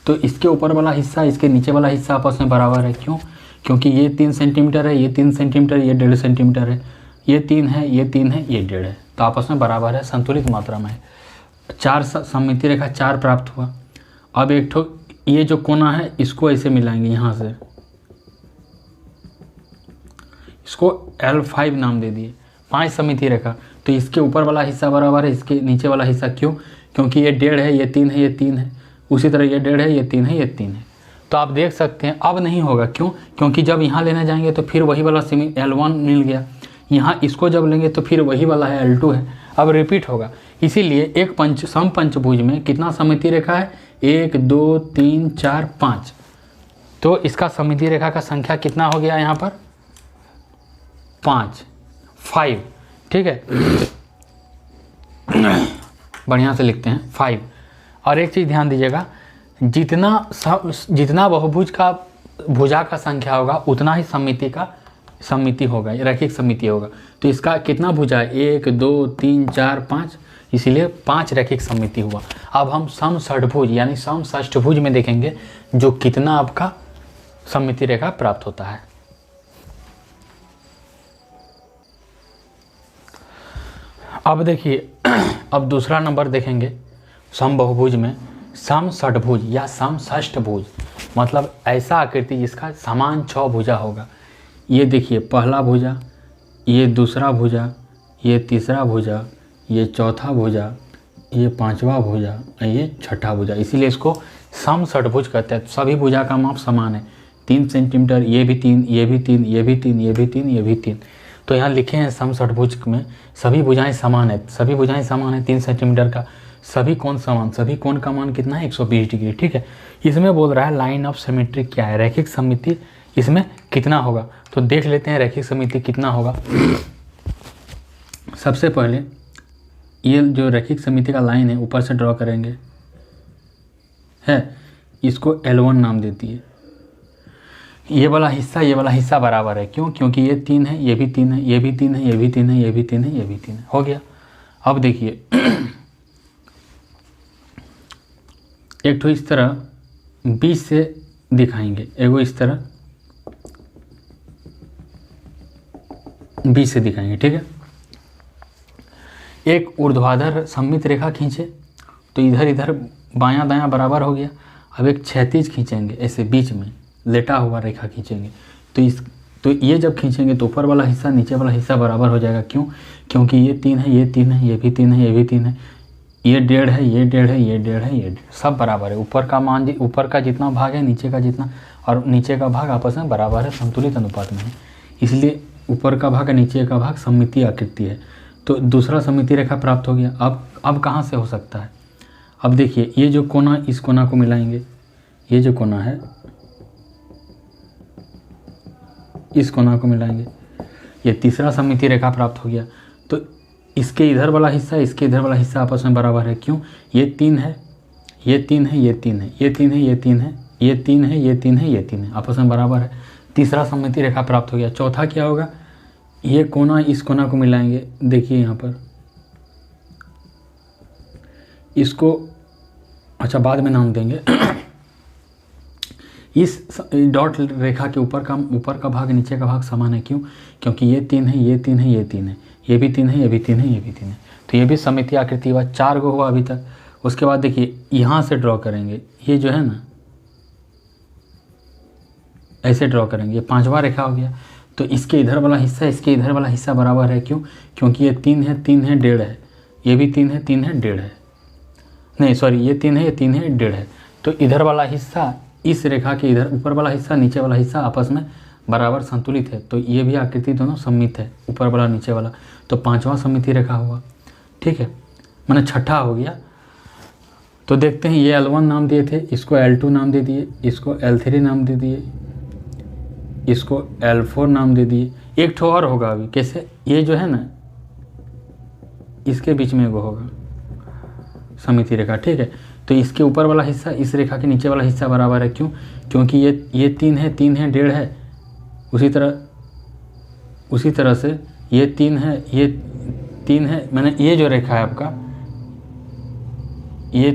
तो इसके ऊपर वाला हिस्सा इसके नीचे वाला हिस्सा आपस में बराबर है। क्यों? क्योंकि ये 3 सेंटीमीटर है, ये 3 सेंटीमीटर, ये 1.5 सेंटीमीटर है, ये 3 है, ये 3 है, ये 1.5 है, तो आपस में बराबर है, संतुलित मात्रा में है। 4 सममितीय रेखा 4 प्राप्त हुआ। अब एक ठो ये जो कोना है इसको ऐसे मिलाएंगे यहाँ से, इसको L5 नाम दे दिए। 5 सममितीय रेखा, तो इसके ऊपर वाला हिस्सा बराबर है इसके नीचे वाला हिस्सा। क्यों? क्योंकि ये 1.5 है, ये 3 है, ये 3 है, उसी तरह ये 1.5 है, ये 3 है, ये 3 है। तो आप देख सकते हैं अब नहीं होगा। क्यों? क्योंकि जब यहाँ लेने जाएंगे तो फिर वही वाला L1 मिल गया, यहाँ इसको जब लेंगे तो फिर वही वाला है L2 है, अब रिपीट होगा। इसीलिए एक समपंचभुज में कितना सममितीय रेखा है, 1 2 3 4 5। तो इसका सममितीय रेखा का संख्या कितना हो गया यहाँ पर, 5। ठीक है, बढ़िया से लिखते हैं 5। और एक चीज़ ध्यान दीजिएगा, जितना बहुभुज का भुजा का संख्या होगा उतना ही सममिति होगा, रैखिक सममिति होगा। तो इसका कितना भुजा है, 1 2 3 4 5, इसीलिए 5 रैखिक सममिति हुआ। अब हम समषष्ठभुज यानी समषष्ठभुज में देखेंगे जो कितना आपका सममिति रेखा प्राप्त होता है। अब देखिए अब दूसरा नंबर देखेंगे समबहुभुज में समषष्ठभुज या समषष्ठभुज, मतलब ऐसा आकृति जिसका समान 6 भुजा होगा। ये देखिए पहला भुजा, ये दूसरा भुजा, ये तीसरा भुजा, ये चौथा भुजा, ये पांचवा भुजा, ये छठा भुजा, इसीलिए इसको समषष्ठभुज कहते हैं। सभी भुजा का माप समान है, 3 सेंटीमीटर, ये भी 3, ये भी 3, ये भी 3, ये भी 3, ये भी 3। तो यहाँ लिखे हैं समषष्ठभुज में सभी भुजाएं समान है, सभी भुजाएं समान है 3 सेंटीमीटर का, सभी कोण समान, सभी कोण का मान कितना है, 120 डिग्री। ठीक है, इसमें बोल रहा है लाइन ऑफ सिमेट्री क्या है, रैखिक सममिति इसमें कितना होगा। तो देख लेते हैं रैखिक सममिति कितना होगा। सबसे पहले ये जो रैखिक सममिति का लाइन है ऊपर से ड्रॉ करेंगे, है इसको L1 नाम देती है। ये वाला हिस्सा बराबर है। क्यों? क्योंकि ये 3 है, ये भी 3 है, ये भी 3 है, ये भी 3 है, ये भी 3 है, ये भी 3 है, हो गया। अब देखिए एक तो इस तरह बीच से दिखाएंगे, एगो इस तरह बीच से दिखाएंगे। ठीक है, एक ऊर्ध्वाधर सममित रेखा खींचे तो इधर इधर बायां दायां बराबर हो गया। अब एक क्षैतिज खींचेंगे, ऐसे बीच में लेटा हुआ रेखा खींचेंगे तो ये जब खींचेंगे तो ऊपर वाला हिस्सा नीचे वाला हिस्सा बराबर हो जाएगा। क्यों? क्योंकि ये 3 है, ये 3 है, ये भी 3 है, ये भी 3 है, ये 1.5 है, ये 1.5 है, ये 1.5 है, ये 1.5, सब बराबर है। ऊपर का मान, ऊपर का जितना भाग है नीचे का जितना, और नीचे का भाग आपस में बराबर है, संतुलित अनुपात में है, इसलिए ऊपर का भाग और नीचे का भाग सममितीय आकृति है। तो दूसरा सममितीय रेखा प्राप्त हो गया। अब कहाँ से हो सकता है, अब देखिए ये जो कोना, इस कोना को मिलाएंगे, ये जो कोना है इस कोना को मिलाएंगे, ये तीसरा सममितीय रेखा प्राप्त हो गया। तो इसके इधर वाला हिस्सा, इसके इधर वाला हिस्सा आपस में बराबर है। क्यों? ये 3 है, ये 3 है, ये 3 है, ये 3 है, ये 3 है, ये 3 है, ये 3 है, ये 3 है, आपस में बराबर है। तीसरा सममितीय रेखा प्राप्त हो गया। चौथा क्या होगा, ये कोना इस कोना को मिलाएंगे, देखिए यहाँ पर इसको, अच्छा बाद में नाम देंगे। इस डॉट रेखा के ऊपर का भाग नीचे का भाग समान है। क्यों? क्योंकि ये 3 है, ये 3 है, ये 3 है, ये भी 3 है, ये भी 3 है, ये भी 3 है, तो ये भी सममितीय आकृति हुआ। 4 गो हुआ अभी तक। उसके बाद देखिए यहाँ से ड्रॉ करेंगे, ये जो है ना ऐसे ड्रॉ करेंगे, ये 5वां रेखा हो गया। तो इसके इधर वाला हिस्सा इसके इधर वाला हिस्सा बराबर है, क्यों? क्योंकि ये 3 है 3 है 1.5 है, ये भी 3 है 3 है 1.5 है, नहीं सॉरी ये 3 है ये 3 है 1.5 है। तो इधर वाला हिस्सा इस रेखा के इधर ऊपर वाला हिस्सा नीचे वाला हिस्सा आपस में बराबर संतुलित है। तो ये भी आकृति दोनों सममित है, ऊपर वाला नीचे वाला। तो 5वां सममिति रेखा हुआ, ठीक है, मैंने छठा हो गया। तो देखते हैं, ये L1 नाम दिए थे, इसको L2 नाम दे दिए, इसको L3 नाम दे दिए, इसको L4 नाम दे दिए। एक ठो और होगा अभी, कैसे? ये जो है ना इसके बीच में वो होगा सममिति रेखा, ठीक है। तो इसके ऊपर वाला हिस्सा इस रेखा के नीचे वाला हिस्सा बराबर है, क्यों? क्योंकि ये 3 है 3 है 1.5 है। उसी तरह से ये 3 है ये 3 है, मैंने ये जो रेखा है आपका ये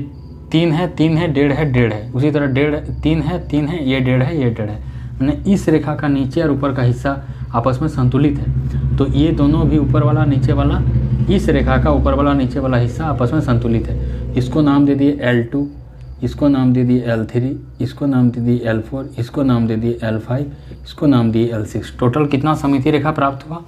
3 है 3 है 1.5 है 1.5 है। उसी तरह 3 है 3 है ये 1.5 है ये 1.5 है। मैंने इस रेखा का नीचे और ऊपर का हिस्सा आपस में संतुलित है। तो ये दोनों भी ऊपर वाला नीचे वाला, इस रेखा का ऊपर वाला नीचे वाला हिस्सा आपस में संतुलित है। इसको नाम दे दिए L2, इसको नाम दे दिए L3, इसको नाम दे दिए L4, इसको नाम दे दिए L5, इसको नाम दिए L6। टोटल कितना सममिति रेखा प्राप्त हुआ?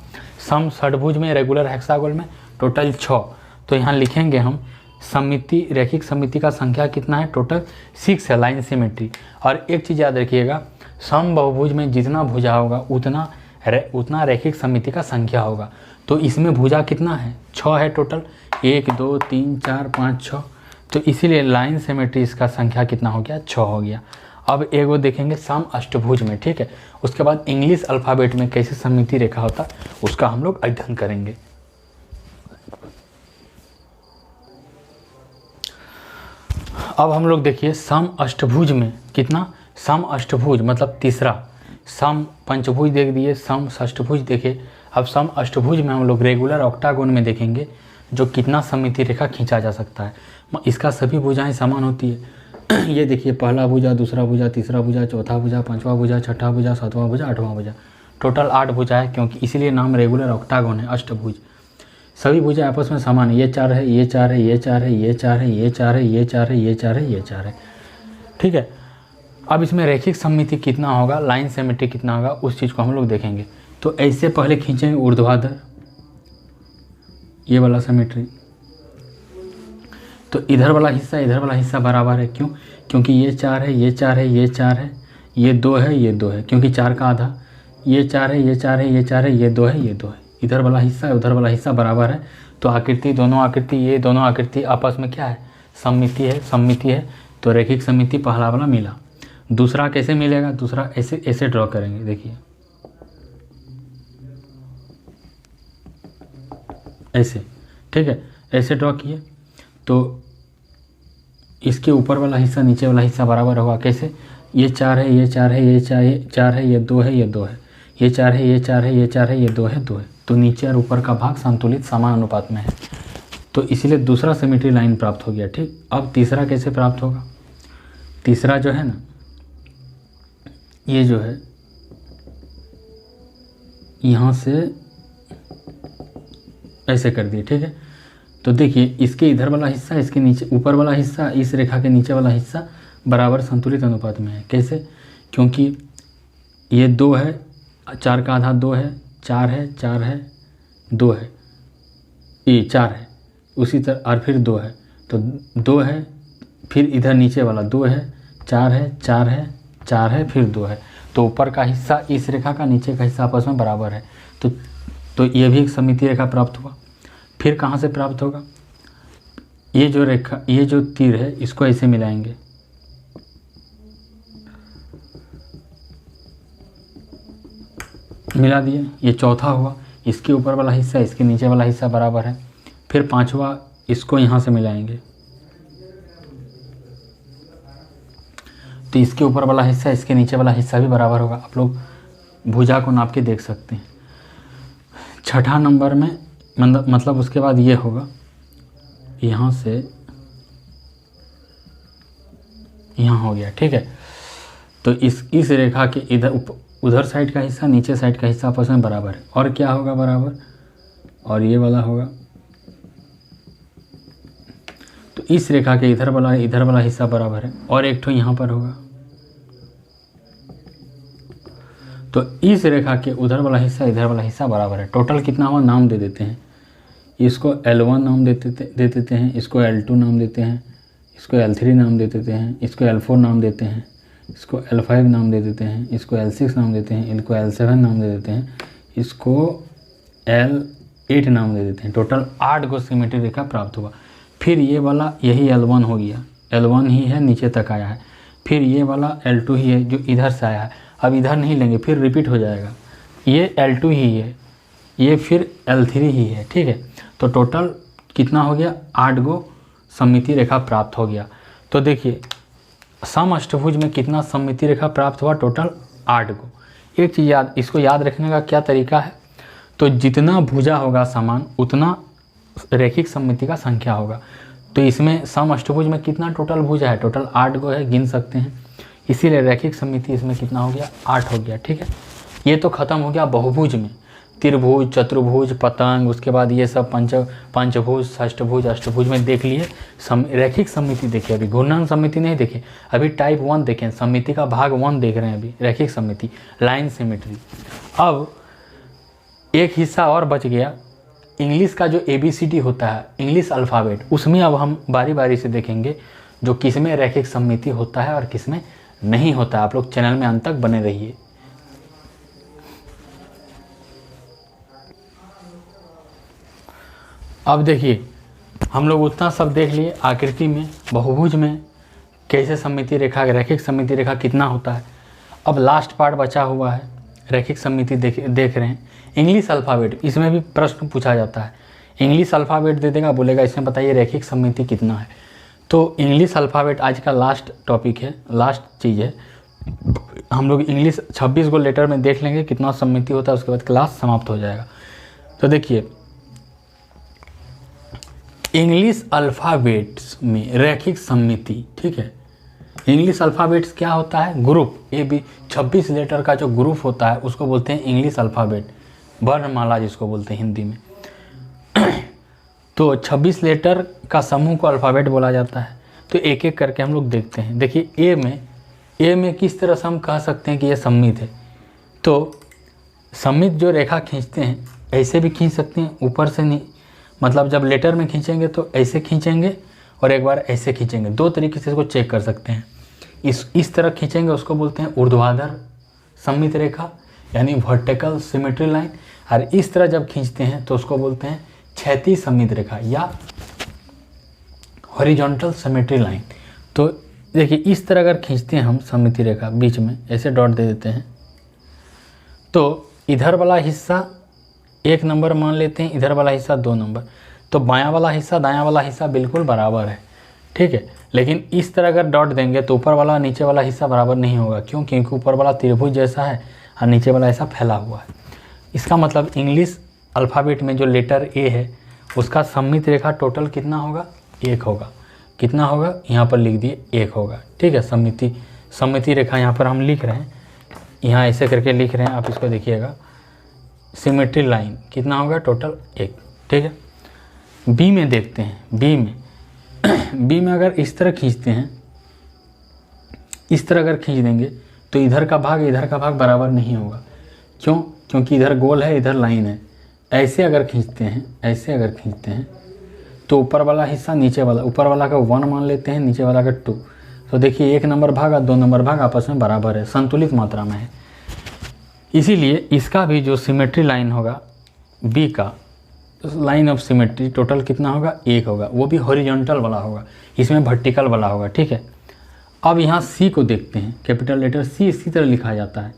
सम षटभुज में रेगुलर हेक्सागोन में टोटल 6। तो यहाँ लिखेंगे हम सममिति, रैखिक सममिति का संख्या कितना है? टोटल 6 है, लाइन सिमेट्री। और एक चीज़ याद रखिएगा, सम बहुभुज में जितना भुजा होगा उतना रैखिक सममिति का संख्या होगा। तो इसमें भुजा कितना है? 6 है टोटल, 1 2 3 4 5 6। तो इसीलिए लाइन सिमेट्री इसका संख्या कितना हो गया? 6 हो गया। अब एगो देखेंगे सम अष्टभुज में, ठीक है। उसके बाद इंग्लिश अल्फ़ाबेट में कैसे सममिति रेखा होता उसका हम लोग अध्ययन करेंगे। अब हम लोग देखिए सम अष्टभुज में कितना, सम अष्टभुज मतलब तीसरा, सम पंचभुज देख दिए, सम षष्ठभुज देखे। अब सम अष्टभुज में हम लोग रेगुलर ऑक्टागोन में देखेंगे जो कितना सममिति रेखा खींचा जा सकता है। इसका सभी भुजाएं समान होती है। ये देखिए, पहला भुजा, दूसरा भुजा, तीसरा भुजा, चौथा भुजा, 5वां भुजा, छठा भुजा, 7वां भुजा, 8वां भुजा, टोटल 8 भुजा है। क्योंकि इसीलिए नाम रेगुलर ऑक्टागोन है, अष्टभुज। सभी भुजा आपस में समान है, ये 4 है ये 4 है ये 4 है ये 4 है ये 4 है ये 4 है ये 4 है ये 4 है, ठीक है। अब इसमें रैखिक सममिति कितना होगा, लाइन सिमेट्री कितना होगा, उस चीज़ को हम लोग देखेंगे। तो ऐसे पहले खींचेंगे ऊर्ध्वाधर, ये वाला सिमेट्री। तो इधर वाला हिस्सा बराबर है, क्यों? क्योंकि ये 4 है ये 4 है ये 4 है, ये 2 है ये 2 है, क्योंकि 4 का आधा, ये 4 है ये 4 है ये 4 है, ये 2 है ये 2 है। इधर वाला हिस्सा उधर वाला हिस्सा बराबर है। तो आकृति, दोनों आकृति, ये दोनों आकृति आपस में क्या है? सममिति है। तो रैखिक सममिति पहला वाला मिला। दूसरा कैसे मिलेगा? दूसरा ऐसे ड्रॉ करेंगे, देखिए ऐसे, ठीक है। ऐसे ड्रॉ किए तो इसके ऊपर वाला हिस्सा नीचे वाला हिस्सा बराबर होगा। कैसे? ये 4 है ये 4 है ये 4 है ये 2 है ये 2 है, ये 4 है ये 4 है ये 4 है ये 2 है 2 है। तो नीचे और ऊपर का भाग संतुलित समान अनुपात में है। तो इसीलिए दूसरा सिमेट्री लाइन प्राप्त हो गया, ठीक। अब तीसरा कैसे प्राप्त होगा? तीसरा जो है ना, ये जो है यहाँ से ऐसे कर दिए, ठीक है। तो देखिए, इसके इधर वाला हिस्सा, इसके नीचे ऊपर वाला हिस्सा, इस रेखा के नीचे वाला हिस्सा बराबर संतुलित अनुपात में है। कैसे? क्योंकि ये 2 है, 4 का आधा 2 है, 4 है 4 है 2 है, ये 4 है, उसी तरह और फिर 2 है, तो 2 है, फिर इधर नीचे वाला 2 है, 4 है 4 है 4 है, फिर 2 है। तो ऊपर का हिस्सा इस रेखा का, नीचे का हिस्सा आपस में बराबर है। तो ये भी एक सममिति रेखा प्राप्त हुआ। फिर कहाँ से प्राप्त होगा? ये जो रेखा, ये जो तीर है, इसको ऐसे मिलाएंगे, मिला दिए, ये चौथा हुआ। इसके ऊपर वाला हिस्सा इसके नीचे वाला हिस्सा बराबर है। फिर 5वां, इसको यहाँ से मिलाएंगे, तो इसके ऊपर वाला हिस्सा इसके नीचे वाला हिस्सा भी बराबर होगा। आप लोग भुजा को नाप के देख सकते हैं। छठा नंबर में मतलब उसके बाद ये होगा, यहाँ से यहाँ हो गया, ठीक है। तो इस रेखा के इधर उधर साइड का हिस्सा, नीचे साइड का हिस्सा आपस में बराबर है। और क्या होगा बराबर? और ये वाला होगा। तो इस रेखा के इधर वाला हिस्सा बराबर है। और एक ठो यहाँ पर होगा, तो इस रेखा के उधर वाला हिस्सा इधर वाला हिस्सा बराबर है। टोटल कितना हुआ नाम दे देते हैं, इसको L1 नाम दे देते हैं, इसको L2 नाम देते हैं, इसको L3 नाम दे देते हैं, इसको L4 नाम देते हैं, इसको L5 नाम दे देते हैं, इसको L6 नाम देते हैं, इनको L7 नाम दे देते हैं, इसको L8 नाम दे देते हैं। टोटल 8 गो सिमेट्री रेखा प्राप्त हुआ। फिर ये वाला यही L1 हो गया, L1 ही है नीचे तक आया है। फिर ये वाला L2 ही है जो इधर से आया है, अब इधर नहीं लेंगे फिर रिपीट हो जाएगा। ये L2 ही है, ये फिर L3 ही है, ठीक है। तो टोटल कितना हो गया, 8 गो सममिति रेखा प्राप्त हो गया। तो देखिए समअष्टभुज में कितना सममिति रेखा प्राप्त हुआ, टोटल 8 गो। एक चीज़ इसको याद रखने का क्या तरीका है, तो जितना भुजा होगा समान उतना रैखिक सममिति का संख्या होगा। तो इसमें समअष्टभुज में कितना टोटल भुजा है, टोटल 8 गो है, गिन सकते हैं। इसीलिए रैखिक सममिति इसमें कितना हो गया, 8 हो गया, ठीक है। ये तो खत्म हो गया बहुभुज में, त्रिभुज, चतुर्भुज, पतंग, उसके बाद ये सब पंचभुज, षष्ठभुज, अष्टभुज में देख लिए। रैखिक सममिति देखिए, अभी घूर्णन सममिति नहीं देखे, अभी टाइप 1 देखें, सममिति का भाग 1 देख रहे हैं अभी, रैखिक सममिति, लाइन सिमेट्री। अब एक हिस्सा और बच गया, इंग्लिश का जो ABCD होता है, इंग्लिश अल्फ़ाबेट, उसमें अब हम बारी बारी से देखेंगे जो किसमें रैखिक सममिति होता है और किसमें नहीं होता है। आप लोग चैनल में अंत तक बने रहिए। अब देखिए हम लोग उतना सब देख लिए, आकृति में, बहुभुज में कैसे सममिति रेखा, रैखिक सममिति रेखा कितना होता है। अब लास्ट पार्ट बचा हुआ है, रैखिक सममिति देख रहे हैं। इंग्लिश अल्फ़ाबेट, इसमें भी प्रश्न पूछा जाता है। इंग्लिश अल्फ़ाबेट दे देगा, बोलेगा इसमें बताइए रैखिक सममिति कितना है। तो इंग्लिश अल्फ़ाबेट आज का लास्ट टॉपिक है, लास्ट चीज़ है। हम लोग इंग्लिश 26 गो लेटर में देख लेंगे कितना सममिति होता है, उसके बाद क्लास समाप्त हो जाएगा। तो देखिए इंग्लिश अल्फ़ाबेट्स में रैखिक सममिति, ठीक है। इंग्लिश अल्फ़ाबेट्स क्या होता है, ग्रुप, AB 26 लेटर का जो ग्रुप होता है उसको बोलते हैं इंग्लिश अल्फ़ाबेट, वर्णमाला जिसको बोलते हैं हिंदी में। तो 26 लेटर का समूह को अल्फ़ाबेट बोला जाता है। तो एक एक करके हम लोग देखते हैं। देखिए ए में किस तरह से हम कह सकते हैं कि ये सममित है। तो सममित जो रेखा खींचते हैं ऐसे भी खींच सकते हैं, ऊपर से नहीं, मतलब जब लेटर में खींचेंगे तो ऐसे खींचेंगे और एक बार ऐसे खींचेंगे। 2 तरीके से इसको चेक कर सकते हैं। इस तरह खींचेंगे उसको बोलते हैं ऊर्ध्वाधर सममित रेखा, यानी वर्टिकल सिमेट्री लाइन। और इस तरह जब खींचते हैं तो उसको बोलते हैं क्षैतिज सममित रेखा या हॉरिजॉन्टल सिमेट्री लाइन। तो देखिए इस तरह अगर खींचते हैं हम सममिति रेखा, बीच में ऐसे डॉट दे देते हैं, तो इधर वाला हिस्सा 1 नंबर मान लेते हैं, इधर वाला हिस्सा 2 नंबर। तो बायां वाला हिस्सा दायां वाला हिस्सा बिल्कुल बराबर है, ठीक है। लेकिन इस तरह अगर डॉट देंगे तो ऊपर वाला नीचे वाला हिस्सा बराबर नहीं होगा। क्यों? क्योंकि ऊपर वाला त्रिभुज जैसा है और नीचे वाला ऐसा फैला हुआ है। इसका मतलब इंग्लिश अल्फ़ाबेट में जो लेटर ए है उसका सममित रेखा टोटल कितना होगा, 1 होगा। कितना होगा, यहाँ पर लिख दिए 1 होगा, ठीक है। सममिति रेखा यहाँ पर हम लिख रहे हैं, यहाँ ऐसे करके लिख रहे हैं, आप इसको देखिएगा। सिमेट्री लाइन कितना होगा, टोटल 1, ठीक है। बी में देखते हैं, बी में अगर इस तरह खींचते हैं, इस तरह अगर खींच देंगे तो इधर का भाग बराबर नहीं होगा। क्यों? क्योंकि इधर गोल है, इधर लाइन है। ऐसे अगर खींचते हैं तो ऊपर वाला हिस्सा नीचे वाला, ऊपर वाला का 1 मान लेते हैं, नीचे वाला का 2। तो देखिए 1 नंबर भाग और 2 नंबर भाग आपस में बराबर है, संतुलित मात्रा में है। इसीलिए इसका भी जो सिमेट्री लाइन होगा, बी का लाइन ऑफ सिमेट्री टोटल कितना होगा, 1 होगा। वो भी हॉरिजॉन्टल वाला होगा, इसमें वर्टिकल वाला होगा, ठीक है। अब यहाँ सी को देखते हैं, कैपिटल लेटर सी इसी तरह लिखा जाता है।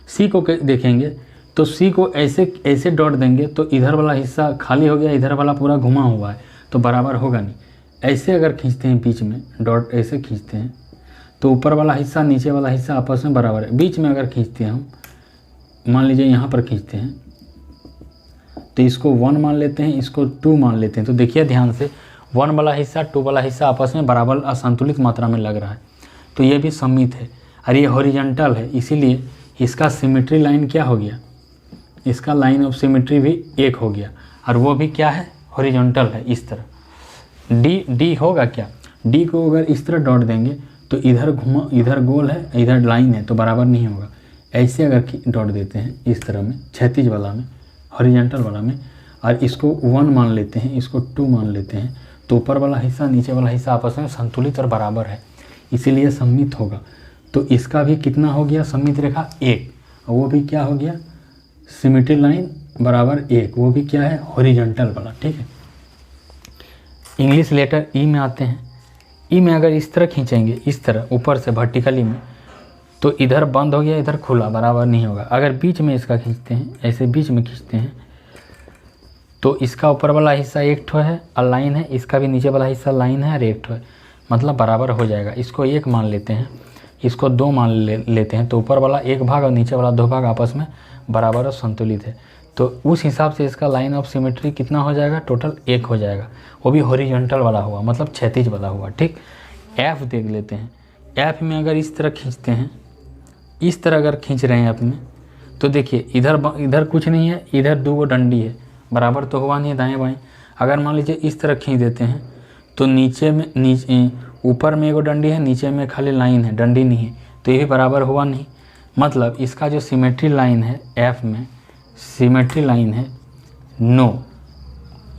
सी को देखेंगे तो सी को ऐसे डॉट देंगे तो इधर वाला हिस्सा खाली हो गया, इधर वाला पूरा घुमा हुआ है, तो बराबर होगा नहीं। ऐसे अगर खींचते हैं बीच में डॉट, ऐसे खींचते हैं तो ऊपर वाला हिस्सा नीचे वाला हिस्सा आपस में बराबर है। बीच में अगर खींचते हैं हम, मान लीजिए यहाँ पर खींचते हैं तो इसको 1 मान लेते हैं, इसको 2 मान लेते हैं। तो देखिए ध्यान से 1 वाला हिस्सा 2 वाला हिस्सा आपस में बराबर असंतुलित मात्रा में लग रहा है, तो ये भी सममित है। और ये हॉरिजॉन्टल है, इसीलिए इसका सिमेट्री लाइन क्या हो गया, इसका लाइन ऑफ सिमेट्री भी 1 हो गया। और वो भी क्या है, हॉरिजॉन्टल है। इस तरह डी होगा क्या, डी को अगर इस तरह डॉट देंगे तो इधर घुमा, इधर गोल है, इधर लाइन है, तो बराबर नहीं होगा। ऐसे अगर डॉट देते हैं इस तरह में, क्षैतिज वाला में, हॉरिजॉन्टल वाला में, और इसको 1 मान लेते हैं, इसको 2 मान लेते हैं, तो ऊपर वाला हिस्सा नीचे वाला हिस्सा आपस में संतुलित और बराबर है, इसीलिए सममित होगा। तो इसका भी कितना हो गया सममित रेखा 1, और वो भी क्या हो गया सिमेट्री लाइन बराबर 1, वो भी क्या है हॉरिजॉन्टल वाला। ठीक है, इंग्लिश लेटर ई में आते हैं। ई में अगर इस तरह खींचेंगे, इस तरह ऊपर से वर्टिकली में, तो इधर बंद हो गया, इधर खुला, बराबर नहीं होगा। अगर बीच में इसका खींचते हैं, ऐसे बीच में खींचते हैं, तो इसका ऊपर वाला हिस्सा एक ठो है और लाइन है, इसका भी नीचे वाला हिस्सा लाइन है और एक ठो है, मतलब बराबर हो जाएगा। इसको 1 मान लेते हैं, इसको 2 मान लेते हैं, तो ऊपर वाला 1 भाग और नीचे वाला 2 भाग आपस में बराबर और संतुलित है। तो उस हिसाब से इसका लाइन ऑफ सिमेट्री कितना हो जाएगा, टोटल 1 हो जाएगा, वो भी हॉरिजॉन्टल वाला हुआ, मतलब क्षैतिज वाला हुआ। ठीक, एफ देख लेते हैं। एफ में अगर इस तरह खींचते हैं, इस तरह अगर खींच रहे हैं एफ में, तो देखिए इधर कुछ नहीं है, इधर 2 डंडी है, बराबर तो हुआ नहीं है दाएँ बाएँ। अगर मान लीजिए इस तरह खींच देते हैं, तो नीचे ऊपर में 1 डंडी है, नीचे में खाली लाइन है, डंडी नहीं है, तो ये भी बराबर हुआ नहीं। मतलब इसका जो सिमेट्री लाइन है एफ में, सिमेट्री लाइन है नो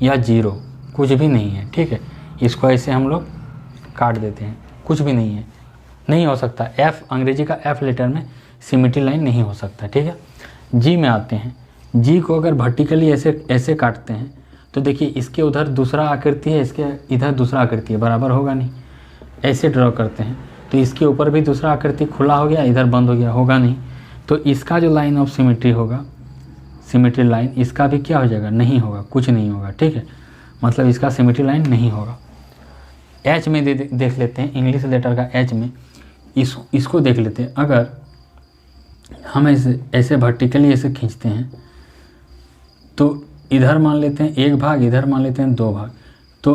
या 0, कुछ भी नहीं है। ठीक है, इसको ऐसे हम लोग काट देते हैं, कुछ भी नहीं है, नहीं हो सकता। एफ अंग्रेजी का एफ लेटर में सिमेट्री लाइन नहीं हो सकता। ठीक है, जी में आते हैं। जी को अगर वर्टिकली ऐसे काटते हैं, तो देखिए इसके उधर दूसरा आकृति है, इसके इधर दूसरा आकृति है, बराबर होगा नहीं। ऐसे ड्रॉ करते हैं, तो इसके ऊपर भी दूसरा आकृति खुला हो गया, इधर बंद हो गया, होगा नहीं। तो इसका जो लाइन ऑफ सिमेट्री होगा, सिमेट्री लाइन, इसका भी क्या हो जाएगा, नहीं होगा, कुछ नहीं होगा। ठीक है, मतलब इसका सिमेट्री लाइन नहीं होगा। एच में देख लेते हैं, इंग्लिश लेटर का एच में इसको देख लेते हैं। अगर हम ऐसे वर्टिकली ऐसे खींचते हैं, तो इधर मान लेते हैं 1 भाग, इधर मान लेते हैं 2 भाग। तो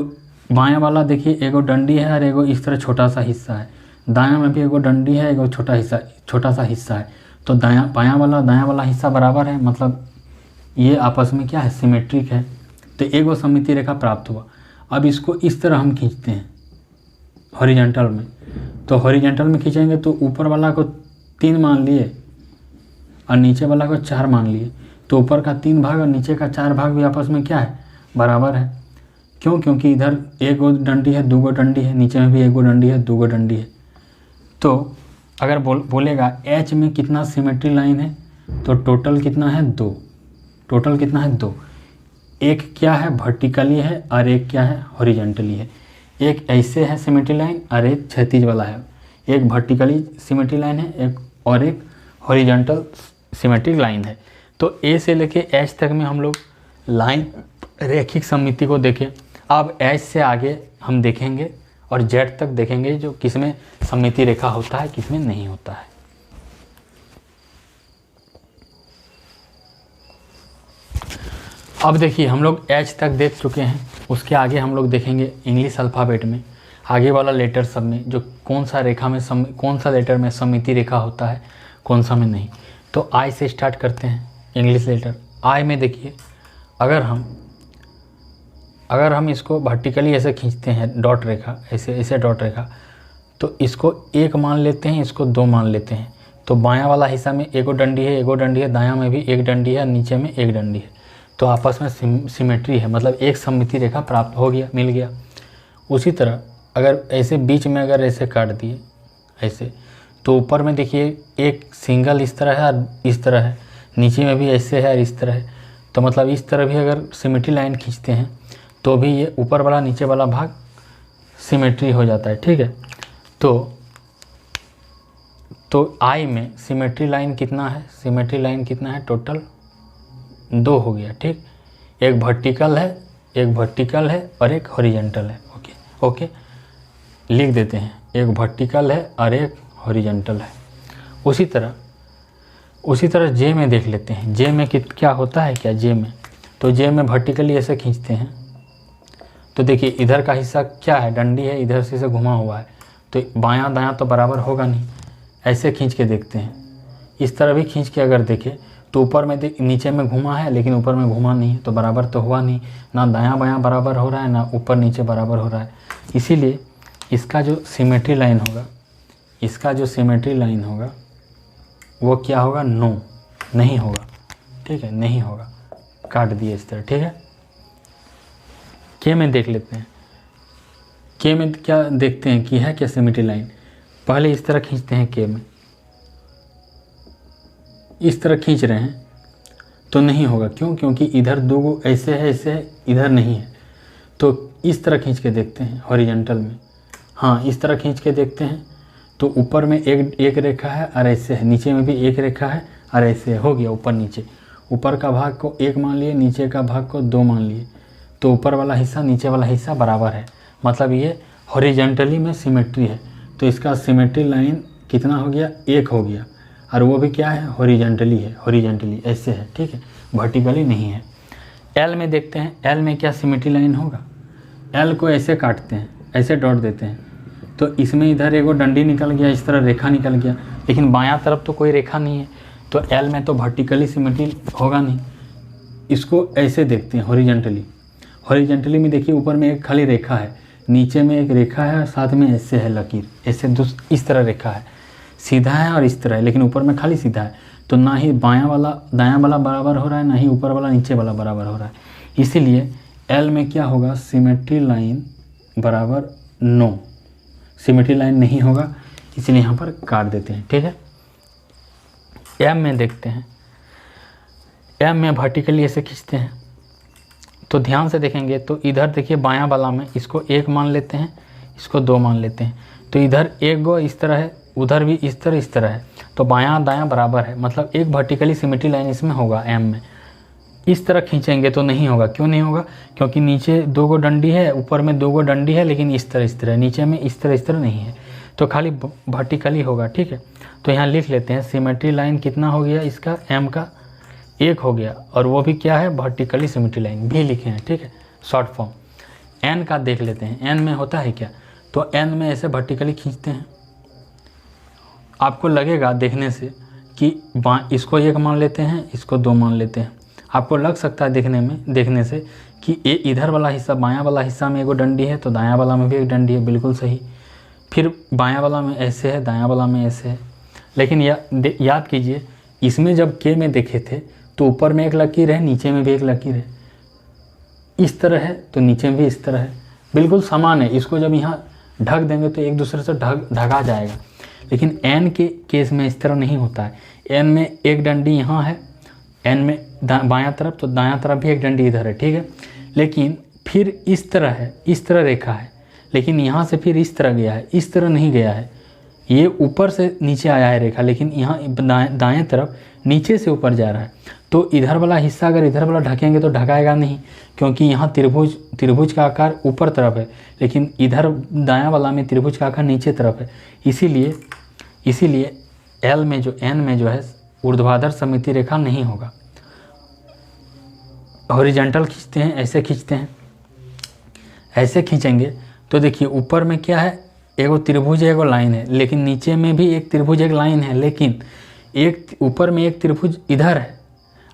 बायां वाला देखिए 1 डंडी है और 1 इस तरह छोटा सा हिस्सा है, दायां में भी 1 डंडी है, 1 छोटा सा हिस्सा है। तो दायां वाला हिस्सा बराबर है, मतलब ये आपस में क्या है सिमेट्रिक है। तो 1 सममिति रेखा प्राप्त हुआ। अब इसको इस तरह हम खींचते हैं हॉरिजॉन्टल में, तो हॉरिजॉन्टल में खींचेंगे तो ऊपर वाला को 3 मान लिए और नीचे वाला को 4 मान लिए, तो ऊपर का 3 भाग और नीचे का 4 भाग भी आपस में क्या है बराबर है। क्यों? क्योंकि इधर 1 डंडी है, 2 डंडी है, नीचे में भी 1 डंडी है, 2 डंडी है। तो अगर बोलेगा एच में कितना सिमेट्री लाइन है, तो टोटल कितना है 2, टोटल कितना है 2। एक क्या है वर्टिकली है और एक क्या है हॉरिजॉन्टली है। एक ऐसे है सिमेट्री लाइन और एक क्षैतिज वाला है। एक वर्टिकली सिमेट्री लाइन है, एक और एक हॉरिजॉन्टल सिमेट्रिक लाइन है। तो ए से लेके एच तक में हम लोग लाइन रैखिक सममिति को देखें। अब एच से आगे हम देखेंगे और जेड तक देखेंगे जो किसमें सममिति रेखा होता है, किसमें नहीं होता है। अब देखिए हम लोग एच तक देख चुके हैं, उसके आगे हम लोग देखेंगे इंग्लिश अल्फ़ाबेट में आगे वाला लेटर सब में जो कौन सा रेखा में कौन सा लेटर में सममिति रेखा होता है, कौन सा में नहीं। तो आई से स्टार्ट करते हैं। इंग्लिश लेटर आई में देखिए अगर हम इसको वर्टिकली ऐसे खींचते हैं डॉट रेखा, ऐसे डॉट रेखा, तो इसको 1 मान लेते हैं, इसको 2 मान लेते हैं। तो बायां वाला हिस्सा में 1 डंडी है, दायां में भी 1 डंडी है, नीचे में 1 डंडी है। तो आपस में सिमेट्री है, मतलब एक सममिति रेखा प्राप्त हो गया, मिल गया। उसी तरह अगर ऐसे बीच में अगर ऐसे काट दिए ऐसे, तो ऊपर में देखिए एक सिंगल इस तरह है और इस तरह है, नीचे में भी ऐसे है और इस तरह है। तो मतलब इस तरह भी अगर सिमेट्री लाइन खींचते हैं तो भी ये ऊपर वाला नीचे वाला भाग सिमेट्री हो जाता है। ठीक है, तो आई में सिमेट्री लाइन कितना है, सिमेट्री लाइन कितना है, टोटल 2 हो गया। ठीक, एक वर्टिकल है और एक हॉरिजॉन्टल है। ओके लिख देते हैं, एक वर्टिकल है और एक हॉरिजॉन्टल है। उसी तरह जे में देख लेते हैं। जे में क्या होता है क्या, जे में तो जे में वर्टिकली ऐसे खींचते हैं, तो देखिए इधर का हिस्सा क्या है, डंडी है, इधर से घुमा हुआ है, तो बायां दायां तो बराबर होगा नहीं। ऐसे खींच के देखते हैं, इस तरह भी खींच के अगर देखें तो ऊपर में नीचे में घुमा है लेकिन ऊपर में घुमा नहीं है, तो बराबर तो हुआ नहीं, ना दायां बायां बराबर हो रहा है ना ऊपर नीचे बराबर हो रहा है। इसीलिए इसका जो सिमेट्री लाइन होगा वो क्या होगा, नो, नहीं होगा, ठीक है, नहीं होगा, काट दिए इस तरह, ठीक है। के में देख लेते हैं, के में क्या देखते हैं कि है क्या सिमेट्री लाइन। पहले इस तरह खींचते हैं, के में इस तरह खींच रहे हैं तो नहीं होगा, क्यों, क्योंकि इधर दो गो ऐसे है, ऐसे है, इधर नहीं है। तो इस तरह खींच के देखते हैं हॉरिजॉन्टल में, हाँ इस तरह खींच के देखते हैं तो ऊपर में एक रेखा है और ऐसे है, नीचे में भी एक रेखा है और ऐसे हो गया ऊपर नीचे। ऊपर का भाग को 1 मान लिए, नीचे का भाग को 2 मान लिए, तो ऊपर वाला हिस्सा नीचे वाला हिस्सा बराबर है, मतलब ये हॉरिजॉन्टली में सिमेट्री है। तो इसका सिमेट्री लाइन कितना हो गया, 1 हो गया, और वो भी क्या है, हॉरिजॉन्टली है, हॉरिजॉन्टली ऐसे है, ठीक है, वर्टिकली नहीं है। एल में देखते हैं, एल में क्या सिमेट्री लाइन होगा। एल को ऐसे काटते हैं, ऐसे डॉट देते हैं, तो इसमें इधर एगो डंडी निकल गया, इस तरह रेखा निकल गया, लेकिन बायां तरफ तो कोई रेखा नहीं है, तो एल में तो वर्टिकली सिमेट्री होगा नहीं। इसको ऐसे देखते हैं हॉरिजॉन्टली। हॉरिजॉन्टली में देखिए ऊपर में एक खाली रेखा है, नीचे में एक रेखा है, साथ में ऐसे है लकीर, ऐसे इस तरह रेखा है, सीधा है और इस तरह है, लेकिन ऊपर में खाली सीधा है। तो ना ही बायां वाला दायां वाला बराबर हो रहा है, ना ही ऊपर वाला नीचे वाला बराबर हो रहा है। इसीलिए एल में क्या होगा, सिमेट्री लाइन बराबर नो, सिमेट्री लाइन नहीं होगा, इसलिए यहाँ पर काट देते हैं, ठीक है। एम में देखते हैं, एम में वर्टिकली ऐसे खींचते हैं, तो ध्यान से देखेंगे तो इधर देखिए बायां वाला में इसको 1 मान लेते हैं, इसको 2 मान लेते हैं, तो इधर एक गो इस तरह है, उधर भी इस तरह है, तो बायां दायां बराबर है, मतलब एक वर्टिकली सिमेट्री लाइन इसमें होगा एम में। इस तरह खींचेंगे तो नहीं होगा, क्यों नहीं होगा, क्योंकि नीचे 2 गो डंडी है, ऊपर में 2 गो डंडी है, लेकिन इस तरह नीचे में इस तरह नहीं है, तो खाली वर्टिकली होगा, ठीक है। तो यहाँ लिख लेते हैं सिमेट्री लाइन कितना हो गया इसका, एम का 1 हो गया, और वो भी क्या है, वर्टिकली सिमेट्री लाइन भी लिखे हैं, ठीक है, शॉर्ट फॉर्म। एन का देख लेते हैं, एन में होता है क्या, तो एन में ऐसे वर्टिकली खींचते हैं, आपको लगेगा देखने से कि इसको 1 मान लेते हैं, इसको 2 मान लेते हैं, आपको लग सकता है देखने से कि ये इधर वाला हिस्सा, बायां वाला हिस्सा में एगो डंडी है, तो दायां वाला में भी एक डंडी है, बिल्कुल सही। फिर बायां वाला में ऐसे है, दायां वाला में ऐसे है, लेकिन याद कीजिए इसमें जब के में देखे थे तो ऊपर में एक लकीर है, नीचे में भी एक लकीर है, इस तरह है तो नीचे में भी इस तरह है, बिल्कुल समान है। इसको जब यहाँ ढक देंगे तो एक दूसरे से ढका जाएगा, लेकिन एन के केस में इस तरह नहीं होता है। एन में एक डंडी यहाँ है, एन में बायां तरफ, तो दायां तरफ भी एक डंडी इधर है, ठीक है, लेकिन फिर इस तरह है, इस तरह रेखा है, लेकिन यहाँ से फिर इस तरह गया है, इस तरह नहीं गया है, ये ऊपर से नीचे आया है रेखा, लेकिन यहाँ दाएं तरफ नीचे से ऊपर जा रहा है। तो इधर वाला हिस्सा अगर इधर वाला ढकेंगे तो ढकाएगा नहीं, क्योंकि यहाँ त्रिभुज का आकार ऊपर तरफ है, लेकिन इधर दायां वाला में त्रिभुज का आकार नीचे तरफ है। इसीलिए एल में जो एन में जो है ऊर्ध्वाधर सममितीय रेखा नहीं होगा। हॉरिजॉन्टल खींचते हैं, ऐसे खींचते हैं, ऐसे खींचेंगे तो देखिए ऊपर में क्या है, एगो त्रिभुज एगो लाइन है, लेकिन नीचे में भी एक त्रिभुज एक लाइन है, लेकिन एक ऊपर में एक त्रिभुज इधर है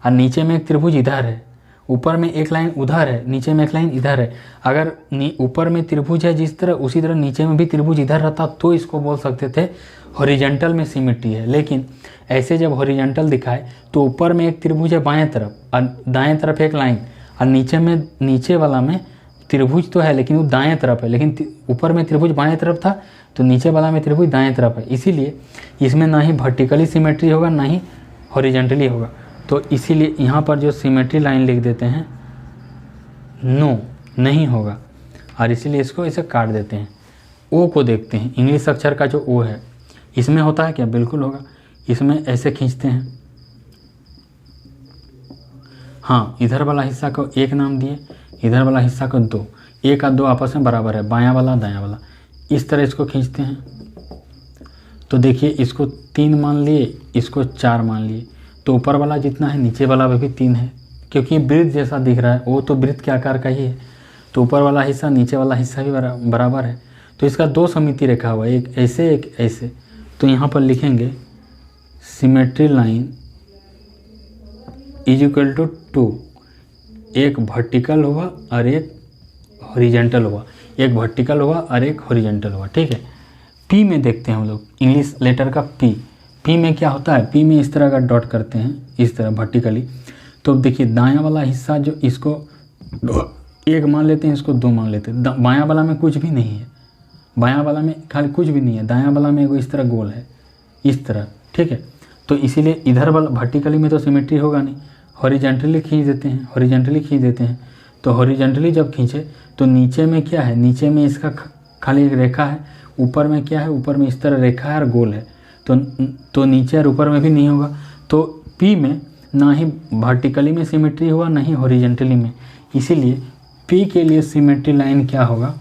और नीचे में एक त्रिभुज इधर है, ऊपर में एक लाइन उधर है, नीचे में एक लाइन इधर है। अगर ऊपर में त्रिभुज है जिस तरह, उसी तरह नीचे में भी त्रिभुज इधर रहता तो इसको बोल सकते थे हॉरिजॉन्टल में सिमेट्री है। लेकिन ऐसे जब हॉरिजॉन्टल दिखाए तो ऊपर में एक त्रिभुज है बाएं तरफ और दाएं तरफ एक लाइन, और नीचे वाला में त्रिभुज तो है लेकिन वो दाएं तरफ है, लेकिन ऊपर में त्रिभुज बाएं तरफ था तो नीचे वाला में त्रिभुज दाएं तरफ है। इसीलिए इसमें ना ही वर्टिकली सिमेट्री होगा ना ही हॉरिजॉन्टली होगा। तो इसीलिए यहाँ पर जो सिमेट्री लाइन लिख देते हैं, नो, नहीं होगा, और इसीलिए इसको ऐसे काट देते हैं। ओ को देखते हैं, इंग्लिश अक्षर का जो ओ है, इसमें होता है क्या, बिल्कुल होगा। इसमें ऐसे खींचते हैं, हाँ, इधर वाला हिस्सा को 1 नाम दिए, इधर वाला हिस्सा को 2, 1 और 2 आपस में बराबर है, बायां वाला दायां वाला, इस तरह इसको खींचते हैं। तो देखिए इसको 3 मान लिए, इसको 4 मान लिए, तो ऊपर वाला जितना है नीचे वाला भी 3 है, क्योंकि वृत्त जैसा दिख रहा है, वो तो वृत्त के आकार का ही है, तो ऊपर वाला हिस्सा नीचे वाला हिस्सा भी बराबर है। तो इसका 2 सममिति रेखा हुआ, एक ऐसे एक ऐसे। तो यहाँ पर लिखेंगे symmetry line is equal to 2, एक वर्टिकल हुआ और एक हॉरिजॉन्टल हुआ, एक वर्टिकल हुआ और एक हॉरिजॉन्टल हुआ, ठीक है। पी में देखते हैं हम लोग, इंग्लिश लेटर का पी पी में क्या होता है, पी में इस तरह का डॉट करते हैं, इस तरह वर्टिकली। तो अब देखिए दायां वाला हिस्सा जो इसको 1 मान लेते हैं, इसको 2 मान लेते हैं। बायां वाला में कुछ भी नहीं है, बायां वाला में खाली कुछ भी नहीं है, दायां वाला में एगो इस तरह गोल है, इस तरह, ठीक है। तो इसीलिए इधर वाला वर्टिकली में तो सिमेट्री होगा नहीं, हॉरिजॉन्टली खींच देते हैं, हॉरिजॉन्टली खींच देते हैं। तो हॉरिजॉन्टली जब खींचे तो नीचे में क्या है, नीचे में इसका खाली एक रेखा है, ऊपर में क्या है, ऊपर में इस तरह रेखा है और गोल है। तो नीचे और ऊपर में भी नहीं होगा। तो पी में ना ही वर्टिकली में सिमेट्री हुआ, ना ही हॉरिजॉन्टली में। इसीलिए पी के लिए सिमेट्री लाइन क्या होगा,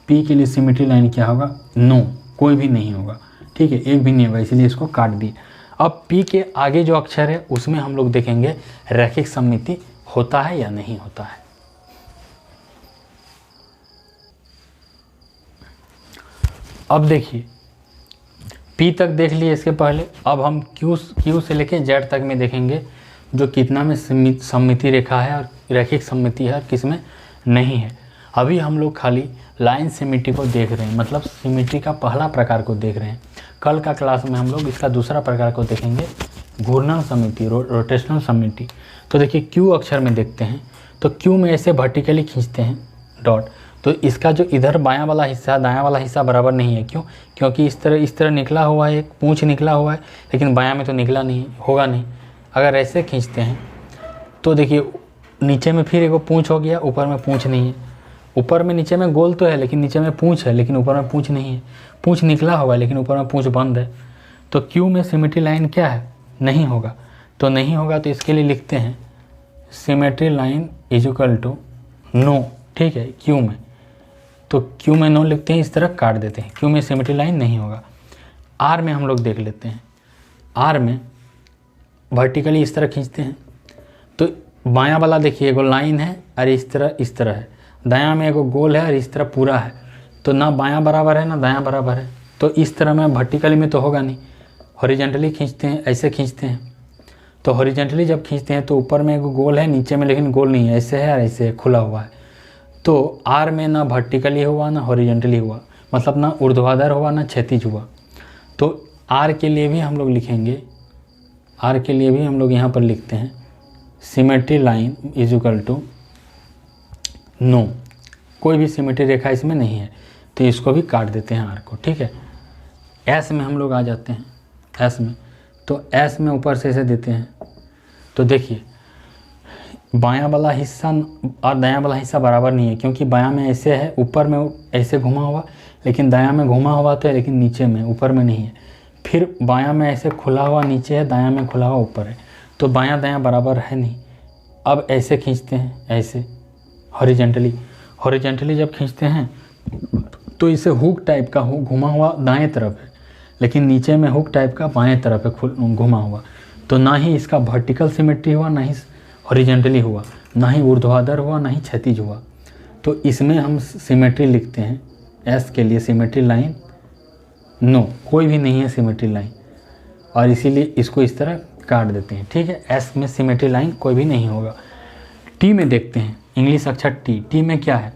पी के लिए सिमेट्री लाइन क्या होगा, नो, कोई भी नहीं होगा, ठीक है, एक भी नहीं होगा, इसीलिए इसको काट दिए। अब पी के आगे जो अक्षर है उसमें हम लोग देखेंगे रैखिक सममिति होता है या नहीं होता है। अब देखिए पी तक देख लिए इसके पहले, अब हम क्यू से लेके जेड तक में देखेंगे जो कितना में सममिति रेखा है और रैखिक सममिति है और किस में नहीं है। अभी हम लोग खाली लाइन सिमेट्री को देख रहे हैं, मतलब सिमेट्री का पहला प्रकार को देख रहे हैं। कल का क्लास में हम लोग इसका दूसरा प्रकार को देखेंगे, घूर्णन सममिति, रोटेशनल सममिति। तो देखिए क्यू अक्षर में देखते हैं, तो क्यू में ऐसे वर्टिकली खींचते हैं डॉट, तो इसका जो इधर बायां वाला हिस्सा, दायां वाला हिस्सा बराबर नहीं है। क्यों? क्योंकि इस तरह निकला हुआ है, एक पूंछ निकला हुआ है, लेकिन बायां में तो निकला नहीं, होगा नहीं। अगर ऐसे खींचते हैं तो देखिए नीचे में फिर एक पूंछ हो गया, ऊपर में पूंछ नहीं है। ऊपर में नीचे में गोल तो है, लेकिन नीचे में पूंछ है, लेकिन ऊपर में पूंछ नहीं है। पूंछ निकला हुआ है, लेकिन ऊपर में पूंछ बंद है। तो क्यू में सिमेट्री लाइन क्या है, नहीं होगा। तो नहीं होगा तो इसके लिए लिखते हैं symmetry line is equal to no, ठीक है, क्यू में। तो क्यू में नो लिखते हैं, इस तरह काट देते हैं, क्यू में सिमेट्री लाइन नहीं होगा। आर में हम लोग देख लेते हैं, आर में वर्टिकली इस तरह खींचते हैं, तो बायां वाला देखिए एगो लाइन है और इस तरह है, दायां में एगो गोल है और इस तरह पूरा है। तो ना बायां बराबर है ना दायां बराबर है, तो इस तरह में वर्टिकली में तो होगा नहीं। हॉरिजॉन्टली खींचते हैं, ऐसे खींचते हैं, तो हॉरिजॉन्टली जब खींचते हैं तो ऊपर में एगो गोल है, नीचे में लेकिन गोल नहीं है, ऐसे है और ऐसे है, खुला हुआ है। तो आर में ना वर्टिकली हुआ ना हॉरिजॉन्टली हुआ, मतलब ना ऊर्ध्वाधर हुआ ना क्षैतिज हुआ। तो आर के लिए भी हम लोग लिखेंगे, आर के लिए भी हम लोग यहाँ पर लिखते हैं symmetry line is equal to no, कोई भी सिमेट्री रेखा इसमें नहीं है, तो इसको भी काट देते हैं आर को, ठीक है। एस में हम लोग आ जाते हैं, एस में, तो एस में ऊपर से ऐसे देते हैं। तो देखिए बायां वाला हिस्सा और दायां वाला हिस्सा बराबर नहीं है, क्योंकि बायां में ऐसे है, ऊपर में ऐसे घुमा हुआ, लेकिन दायां में घुमा हुआ तो है, लेकिन नीचे में, ऊपर में नहीं है। फिर बायां में ऐसे खुला हुआ नीचे है, दायां में खुला हुआ ऊपर है, तो बायां दायां बराबर है नहीं। अब ऐसे खींचते हैं, ऐसे हॉरिजॉन्टली जब खींचते हैं तो इसे हुक टाइप का घुमा हुआ दाएं तरफ है, लेकिन नीचे में हुक टाइप का बाएं तरफ है घुमा हुआ। तो ना ही इसका वर्टिकल सिमेट्री हुआ, ना ही हॉरिजॉन्टली हुआ, ना ही ऊर्ध्वाधर हुआ, ना ही क्षैतिज हुआ। तो इसमें हम सिमेट्री लिखते हैं, एस के लिए सिमेट्री लाइन नो, कोई भी नहीं है सिमेट्री लाइन, और इसीलिए इसको इस तरह काट देते हैं, ठीक है। एस में सिमेट्री लाइन कोई भी नहीं होगा। टी में देखते हैं, इंग्लिश अक्षर टी, टी में क्या है,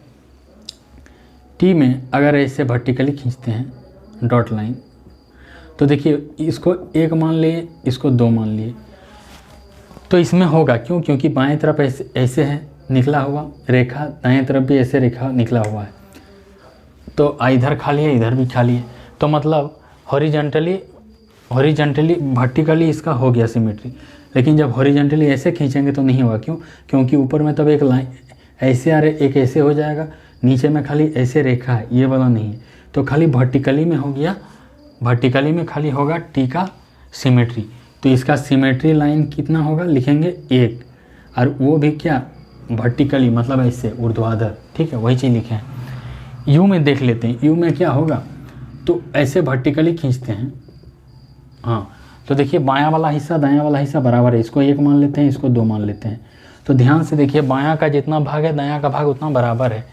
टी में अगर ऐसे वर्टिकली खींचते हैं डॉट लाइन, तो देखिए इसको 1 मान लिए, इसको 2 मान लिए, तो इसमें होगा। क्यों? क्योंकि बाएं तरफ ऐसे है निकला हुआ रेखा, दाएं तरफ भी ऐसे रेखा निकला हुआ है, तो इधर खाली है, इधर भी खाली है, तो मतलब हॉरिजॉन्टली वर्टिकली इसका हो गया सिमेट्री। लेकिन जब हॉरिजॉन्टली ऐसे खींचेंगे तो नहीं होगा। क्यों? क्योंकि ऊपर में तब एक लाइन ऐसे आ रहे, एक ऐसे हो जाएगा, नीचे में खाली ऐसे रेखा है, ये वाला नहीं है, तो खाली वर्टिकली में हो गया, वर्टिकली में खाली होगा टी का सिमेट्री। तो इसका सिमेट्री लाइन कितना होगा, लिखेंगे 1, और वो भी क्या वर्टिकली, मतलब ऐसे ऊर्ध्वाधर, ठीक है, वही चीज़ लिखे हैं। यू में देख लेते हैं, यू में क्या होगा, तो ऐसे वर्टिकली खींचते हैं, हाँ, तो देखिए बायां वाला हिस्सा दायां वाला हिस्सा बराबर है, इसको 1 मान लेते हैं, इसको 2 मान लेते हैं। तो ध्यान से देखिए बायां का जितना भाग है दायां का भाग उतना बराबर है।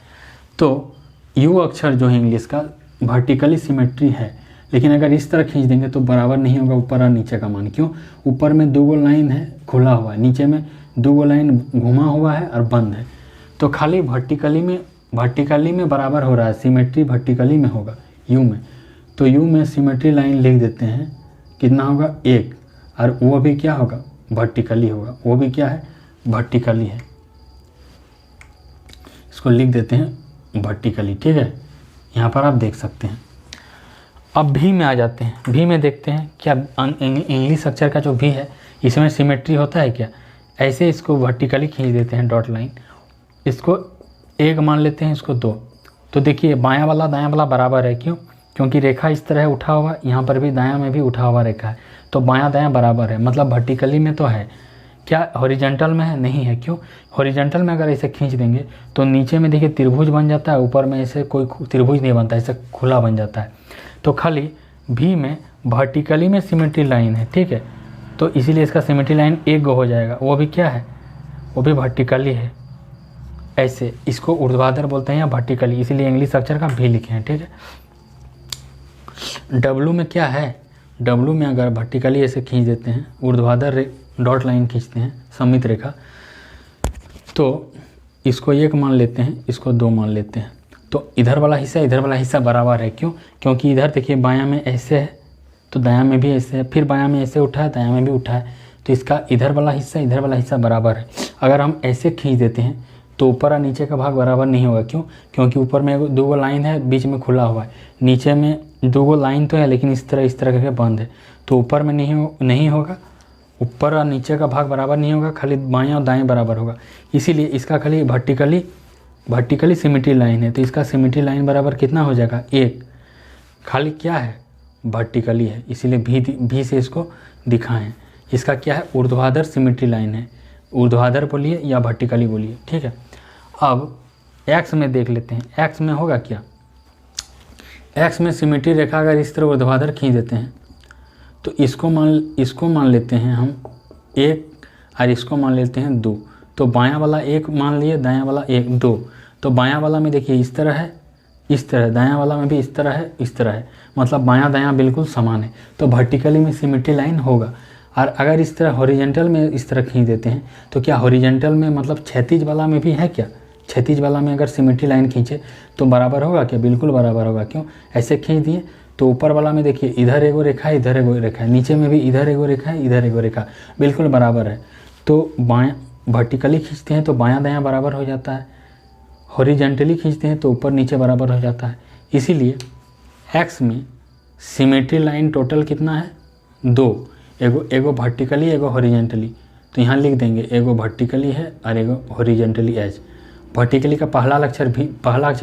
तो यू अक्षर जो है इंग्लिश का वर्टिकली सिमेट्री है, लेकिन अगर इस तरह खींच देंगे तो बराबर नहीं होगा ऊपर और नीचे का मान। क्यों? ऊपर में 2 लाइन है खुला हुआ है, नीचे में 2 लाइन घुमा हुआ है और बंद है, तो खाली वर्टिकली में बराबर हो रहा है, सिमेट्री वर्टिकली में होगा यू में। तो यू में सिमेट्री लाइन लिख देते हैं कितना होगा 1, और वो भी क्या होगा वर्टिकली होगा, वो भी क्या है वर्टिकली है। इसको लिख देते हैं वर्टिकली, ठीक है, यहाँ पर आप देख सकते हैं। अब भी में आ जाते हैं, भी में देखते हैं क्या इंग्लिश अक्षर का जो भी है इसमें सिमेट्री होता है क्या। ऐसे इसको वर्टिकली खींच देते हैं डॉट लाइन, इसको 1 मान लेते हैं, इसको 2। तो देखिए बायां वाला दायां वाला बराबर है, क्यों, क्योंकि रेखा इस तरह उठा हुआ, यहाँ पर भी दायां में भी उठा हुआ रेखा है, तो बायां दायां बराबर है, मतलब वर्टिकली में तो है। क्या हॉरिजॉन्टल में है, नहीं है, क्यों, हॉरिजॉन्टल में अगर ऐसे खींच देंगे तो नीचे में देखिए त्रिभुज बन जाता है, ऊपर में ऐसे कोई त्रिभुज नहीं बनता, ऐसे खुला बन जाता है। तो खाली भी में वर्टिकली में सिमेट्री लाइन है, ठीक है, तो इसीलिए इसका सिमेट्री लाइन 1 गो हो जाएगा, वो भी क्या है, वो भी वर्टिकली है। ऐसे इसको ऊर्ध्वाधर बोलते हैं या वर्टिकली, इसीलिए इंग्लिश अक्षर का भी लिखे हैं, ठीक है। डब्लू में क्या है, डब्लू में अगर वर्टिकली ऐसे खींच देते हैं, ऊर्ध्वाधर डॉट लाइन खींचते हैं सममित रेखा, तो इसको 1 मान लेते हैं, इसको 2 मान लेते हैं, तो इधर वाला हिस्सा बराबर है, क्यों, क्योंकि इधर देखिए बायां में ऐसे है तो दायां में भी ऐसे है, फिर बायां में ऐसे उठा है, दायां में भी उठा है, तो इसका इधर वाला हिस्सा बराबर है। अगर हम ऐसे खींच देते हैं तो ऊपर और नीचे का भाग बराबर नहीं होगा, क्यों, क्योंकि ऊपर में 2 लाइन है, बीच में खुला हुआ है, नीचे में 2 लाइन तो है लेकिन इस तरह करके बंद है, तो ऊपर में नहीं होगा, ऊपर और नीचे का भाग बराबर नहीं होगा, खाली बाएं और दाएं बराबर होगा। इसीलिए इसका खाली वर्टिकली सिमेट्री लाइन है, तो इसका सिमेट्री लाइन बराबर कितना हो जाएगा 1, खाली क्या है वर्टिकली है, इसीलिए भी से इसको दिखाएं। इसका क्या है ऊर्ध्वाधर सिमेट्री लाइन है, ऊर्ध्वाधर बोलिए या वर्टिकली बोलिए, ठीक है। अब एक्स में देख लेते हैं, एक्स में होगा क्या, एक्स में सिमेट्री रेखा अगर इस तरह ऊर्ध्वाधर खींच देते हैं तो इसको मान लेते हैं हम 1 और इसको मान लेते हैं 2, तो बायां वाला 1 मान लिए, दायां वाला 2, तो बायां वाला में देखिए इस तरह है, इस तरह, दायां वाला में भी इस तरह है, इस तरह है, मतलब बायां दायां बिल्कुल समान है, तो वर्टिकली में सिमेट्री लाइन होगा। और अगर इस तरह हॉरिजॉन्टल में इस तरह खींच देते हैं तो क्या हॉरिजॉन्टल में मतलब क्षैतिज वाला में भी है क्या, क्षैतिज वाला में अगर सिमेट्री लाइन खींचे तो बराबर होगा क्या, बिल्कुल बराबर होगा, क्यों, ऐसे खींच दिए तो ऊपर वाला में देखिए इधर एगो रेखा है, इधर एगो रेखा है, नीचे में भी इधर एगो रेखा है, इधर एगो रेखा, बिल्कुल बराबर है। तो बायां वर्टिकली खींचते हैं तो बायां दायां बराबर हो जाता है, हॉरिजॉन्टली खींचते हैं तो ऊपर नीचे बराबर हो जाता है। इसीलिए एक्स में सिमेट्री लाइन टोटल कितना है 2, एगो वर्टिकली एगो हॉरिजॉन्टली, तो यहाँ लिख देंगे एगो वर्टिकली है और एगो हॉरिजॉन्टली एच। वर्टिकली का पहला अक्षर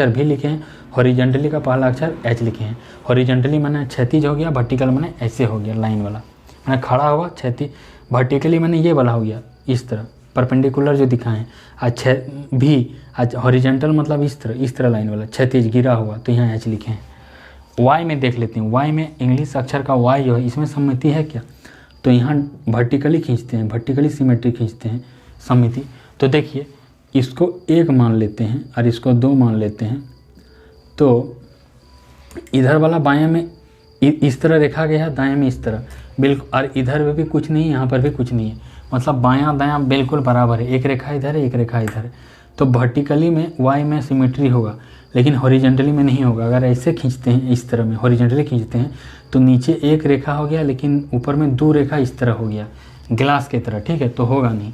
भी लिखे हैं, हॉरिजॉन्टली का पहला अक्षर एच लिखे हैं। हॉरिजॉन्टली माने क्षैतिज हो गया, वर्टिकल माने ऐसे हो गया लाइन वाला, माने खड़ा हुआ क्षैतिज, वर्टिकली माने ये वाला हो गया इस तरह परपेंडिकुलर जो दिखाएं, अच्छा भी हॉरिजॉन्टल मतलब इस तरह लाइन वाला, क्षैतिज गिरा हुआ, तो यहाँ एच लिखे हैं। वाई में देख लेते हैं, वाई में इंग्लिश अक्षर का वाई जो है इसमें सममिति है क्या, तो यहाँ वर्टिकली खींचते हैं, वर्टिकली सिमेट्री खींचते हैं सममिति, तो देखिए इसको 1 मान लेते हैं और इसको 2 मान लेते हैं, तो इधर वाला बाएं में इस तरह रेखा गया है, दाएं में इस तरह बिल्कुल, और इधर में भी कुछ नहीं है, यहाँ पर भी कुछ नहीं है, मतलब बायां दायां बिल्कुल बराबर है, एक रेखा इधर है, एक रेखा इधर है, तो वर्टिकली में वाई में सिमेट्री होगा लेकिन हॉरिजॉन्टली में नहीं होगा। अगर ऐसे खींचते हैं इस तरह में हॉरिजॉन्टली खींचते हैं तो नीचे एक रेखा हो गया लेकिन ऊपर में 2 रेखा इस तरह हो गया ग्लास की तरह, ठीक है, तो होगा नहीं।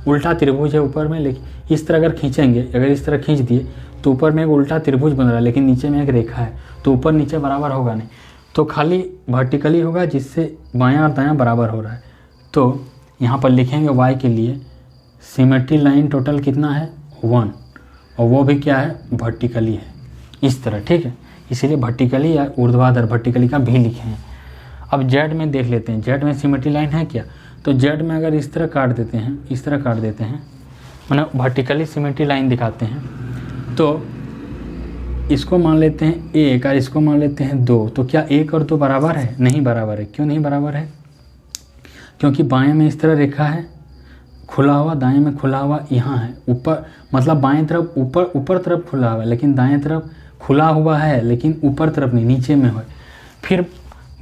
उल्टा त्रिभुज है ऊपर में, लेकिन इस तरह अगर खींचेंगे, अगर इस तरह खींच दिए तो ऊपर में एक उल्टा त्रिभुज बन रहा है लेकिन नीचे में एक रेखा है, तो ऊपर नीचे बराबर होगा नहीं, तो खाली वर्टिकली होगा जिससे बायां और दायां बराबर हो रहा है। तो यहाँ पर लिखेंगे वाई के लिए सिमेट्री लाइन टोटल कितना है 1, और वो भी क्या है वर्टिकली है इस तरह, ठीक है, इसीलिए वर्टिकली या ऊर्ध्वाधर वर्टिकली का भी लिखे हैं। अब जेड में देख लेते हैं, जेड में सिमेट्री लाइन है क्या, तो जेड में अगर इस तरह काट देते हैं, इस तरह काट देते हैं, मतलब वर्टिकली सिमेट्री लाइन दिखाते हैं, तो इसको मान लेते हैं 1 और इसको मान लेते हैं 2, तो क्या 1 और 2 बराबर है, नहीं बराबर है, क्यों नहीं बराबर है, क्योंकि बाएं में इस तरह रेखा है खुला हुआ, दाएं में खुला हुआ यहाँ है, ऊपर मतलब बाएं तरफ ऊपर तरफ खुला हुआ है लेकिन दाएं तरफ खुला हुआ है लेकिन ऊपर तरफ नहीं, नीचे में है, फिर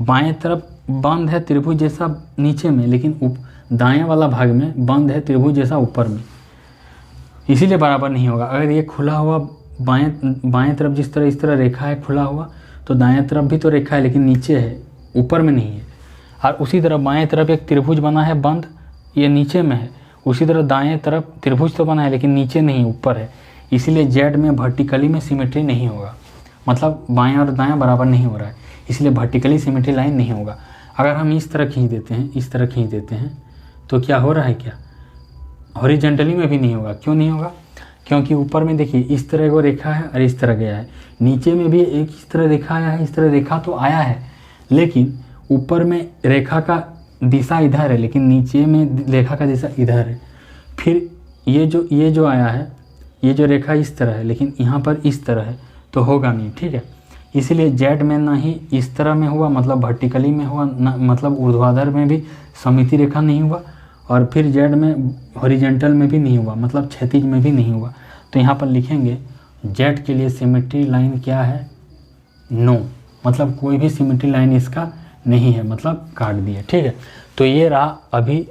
बाएं तरफ बंद है त्रिभुज जैसा नीचे में लेकिन दाएं वाला भाग में बंद है त्रिभुज जैसा ऊपर में, इसीलिए बराबर नहीं होगा। अगर ये खुला हुआ बाएं तरफ जिस तरह इस तरह रेखा है खुला हुआ, तो दाएं तरफ भी तो रेखा है लेकिन नीचे है ऊपर में नहीं है। और उसी तरह बाएं तरफ एक त्रिभुज बना है बंद, ये नीचे में है। उसी तरह दाएं तरफ त्रिभुज तो बना है लेकिन नीचे नहीं, ऊपर है। इसीलिए जेड में वर्टिकली में सिमेट्री नहीं होगा, मतलब बाएं और दाएं बराबर नहीं हो रहा है, इसलिए वर्टिकली सिमेट्री लाइन नहीं होगा। अगर हम इस तरह खींच देते हैं, इस तरह खींच देते हैं, तो क्या हो रहा है, क्या हॉरिजॉन्टली में भी नहीं होगा। क्यों नहीं होगा? क्योंकि ऊपर में देखिए इस तरह को रेखा है और इस तरह गया है, नीचे में भी एक इस तरह रेखा आया है, इस तरह रेखा तो आया है, लेकिन ऊपर में रेखा का दिशा इधर है लेकिन नीचे में रेखा का दिशा इधर है। फिर ये जो आया है, ये जो रेखा इस तरह है लेकिन यहाँ पर इस तरह है, तो होगा नहीं, ठीक है। इसीलिए जेड में ना ही इस तरह में हुआ, मतलब वर्टिकली में हुआ, ना मतलब ऊर्ध्वाधर में भी सममिति रेखा नहीं हुआ, और फिर जेड में हॉरिजॉन्टल में भी नहीं हुआ, मतलब क्षैतिज में भी नहीं हुआ। तो यहाँ पर लिखेंगे जेड के लिए सिमेट्री लाइन क्या है, नो, मतलब कोई भी सिमेट्री लाइन इसका नहीं है, मतलब काट दिया, ठीक है। तो ये रहा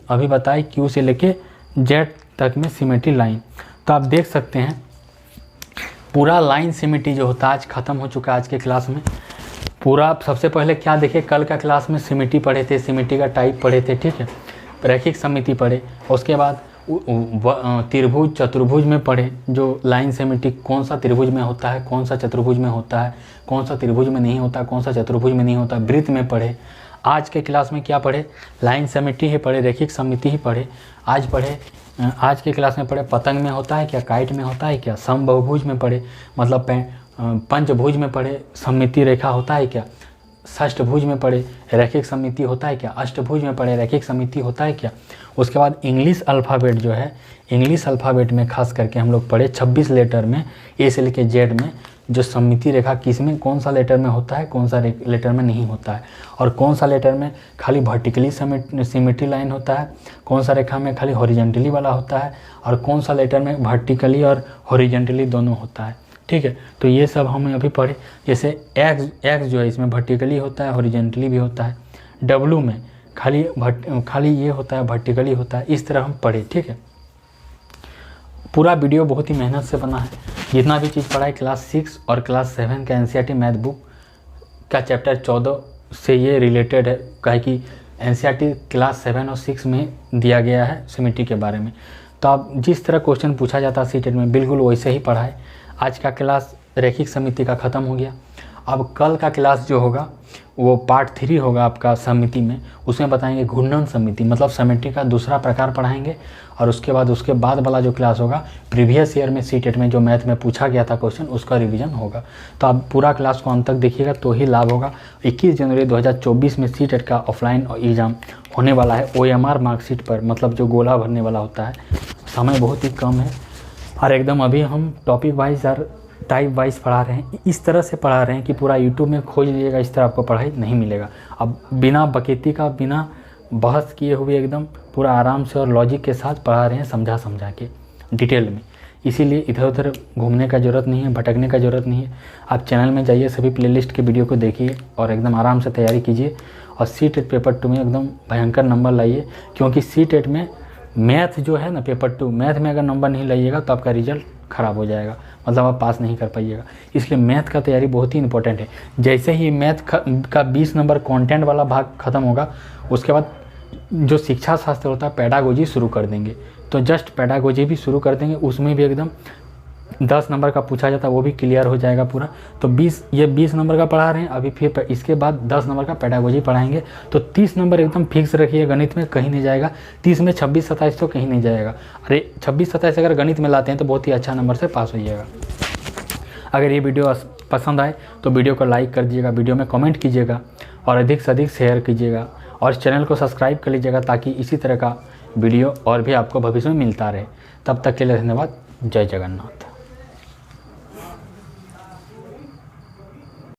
अभी बताए क्यू से लेके जेड तक में सिमेट्री लाइन। तो आप देख सकते हैं पूरा लाइन सिमेट्री जो होता है आज ख़त्म हो चुका है आज के क्लास में। पूरा सबसे पहले क्या देखे, कल का क्लास में सिमेट्री पढ़े थे, सिमेट्री का टाइप पढ़े थे, ठीक है, रैखिक समिति पढ़े, उसके बाद त्रिभुज चतुर्भुज में पढ़े, जो लाइन सिमेट्री कौन सा त्रिभुज में होता है, कौन सा चतुर्भुज में होता है, कौन सा त्रिभुज में नहीं होता, कौन सा चतुर्भुज में नहीं होता, वृत्त में पढ़े। आज के क्लास में क्या पढ़े, लाइन सिमेट्री ही पढ़े, रैखिक समिति ही पढ़े। आज के क्लास में पढ़े पतंग में होता है क्या, काइट में होता है क्या, समबहुभुज में पढ़े, मतलब पंचभुज में पढ़े सममिति रेखा होता है क्या, षष्ठभुज में पढ़े रैखिक समिति होता है क्या, अष्टभुज में पढ़े रैखिक समिति होता है क्या। उसके बाद इंग्लिश अल्फ़ाबेट जो है, इंग्लिश अल्फ़ाबेट में खास करके हम लोग पढ़े 26 लेटर में ए से लेकर जेड में जो सममिति रेखा किस में कौन सा लेटर में होता है, कौन सा लेटर में नहीं होता है, और कौन सा लेटर में खाली वर्टिकली सिमेट्री लाइन होता है, कौन सा रेखा में खाली हॉरिजॉन्टली वाला होता है, और कौन सा लेटर में वर्टिकली और हॉरिजॉन्टली दोनों होता है, ठीक है। तो ये सब हमें अभी पढ़े। जैसे एक्स जो है इसमें वर्टिकली होता है, हॉरिजॉन्टली भी होता है, डब्लू में खाली ये होता है, वर्टिकली होता है, इस तरह हम पढ़े, ठीक है। पूरा वीडियो बहुत ही मेहनत से बना है, जितना भी चीज़ पढ़ा है क्लास 6 और क्लास 7 का एनसीईआरटी मैथ बुक का चैप्टर 14 से ये रिलेटेड है, काहे कि एनसीईआरटी क्लास 7 और 6 में दिया गया है सिमेट्री के बारे में। तो आप जिस तरह क्वेश्चन पूछा जाता है सीटेट में बिल्कुल वैसे ही पढ़ा है। आज का क्लास रैखिक समिति का ख़त्म हो गया। अब कल का क्लास जो होगा वो पार्ट 3 होगा आपका समिति में, उसमें बताएंगे घूर्णन समिति, मतलब सिमेट्री का दूसरा प्रकार पढ़ाएंगे। और उसके बाद वाला जो क्लास होगा प्रीवियस ईयर में सीटेट में जो मैथ में पूछा गया था क्वेश्चन उसका रिवीजन होगा। तो आप पूरा क्लास को अंत तक देखिएगा तो ही लाभ होगा। 21 जनवरी 2024 में सीटेट का ऑफलाइन एग्ज़ाम होने वाला है OMR मार्कशीट पर, मतलब जो गोला भरने वाला होता है। समय बहुत ही कम है और एकदम अभी हम टॉपिक वाइज और टाइप वाइज पढ़ा रहे हैं, इस तरह से पढ़ा रहे हैं कि पूरा यूट्यूब में खोज लीजिएगा, इस तरह आपको पढ़ाई नहीं मिलेगा। अब बिना बकेती का, बिना बहस किए हुए एकदम पूरा आराम से और लॉजिक के साथ पढ़ा रहे हैं, समझा के डिटेल में। इसीलिए इधर उधर घूमने का ज़रूरत नहीं है, भटकने का ज़रूरत नहीं है। आप चैनल में जाइए, सभी प्लेलिस्ट के वीडियो को देखिए और एकदम आराम से तैयारी कीजिए। और सीटेट पेपर 2 में एकदम भयंकर नंबर लाइए, क्योंकि सीटेट में मैथ जो है ना, पेपर 2 मैथ में अगर नंबर नहीं लाइएगा तो आपका रिजल्ट ख़राब हो जाएगा, मतलब आप पास नहीं कर पाइएगा। इसलिए मैथ का तैयारी बहुत ही इंपॉर्टेंट है। जैसे ही मैथ का 20 नंबर कंटेंट वाला भाग ख़त्म होगा, उसके बाद जो शिक्षा शास्त्र होता है पेडागोजी शुरू कर देंगे। तो जस्ट पेडागोजी भी शुरू कर देंगे, उसमें भी एकदम 10 नंबर का पूछा जाता है, वो भी क्लियर हो जाएगा पूरा। तो 20 नंबर का पढ़ा रहे हैं अभी, फिर इसके बाद 10 नंबर का पेडागोजी पढ़ाएंगे। तो 30 नंबर एकदम फिक्स रखिए, गणित में कहीं नहीं जाएगा। 30 में 26-27 तो कहीं नहीं जाएगा। अरे 26-27 अगर गणित में लाते हैं तो बहुत ही अच्छा नंबर से पास हो जाएगा। अगर ये वीडियो पसंद आए तो वीडियो को लाइक कर दीजिएगा, वीडियो में कमेंट कीजिएगा और अधिक से अधिक शेयर कीजिएगा और चैनल को सब्सक्राइब कर लीजिएगा, ताकि इसी तरह का वीडियो और भी आपको भविष्य में मिलता रहे। तब तक के लिए धन्यवाद। जय जगन्नाथ।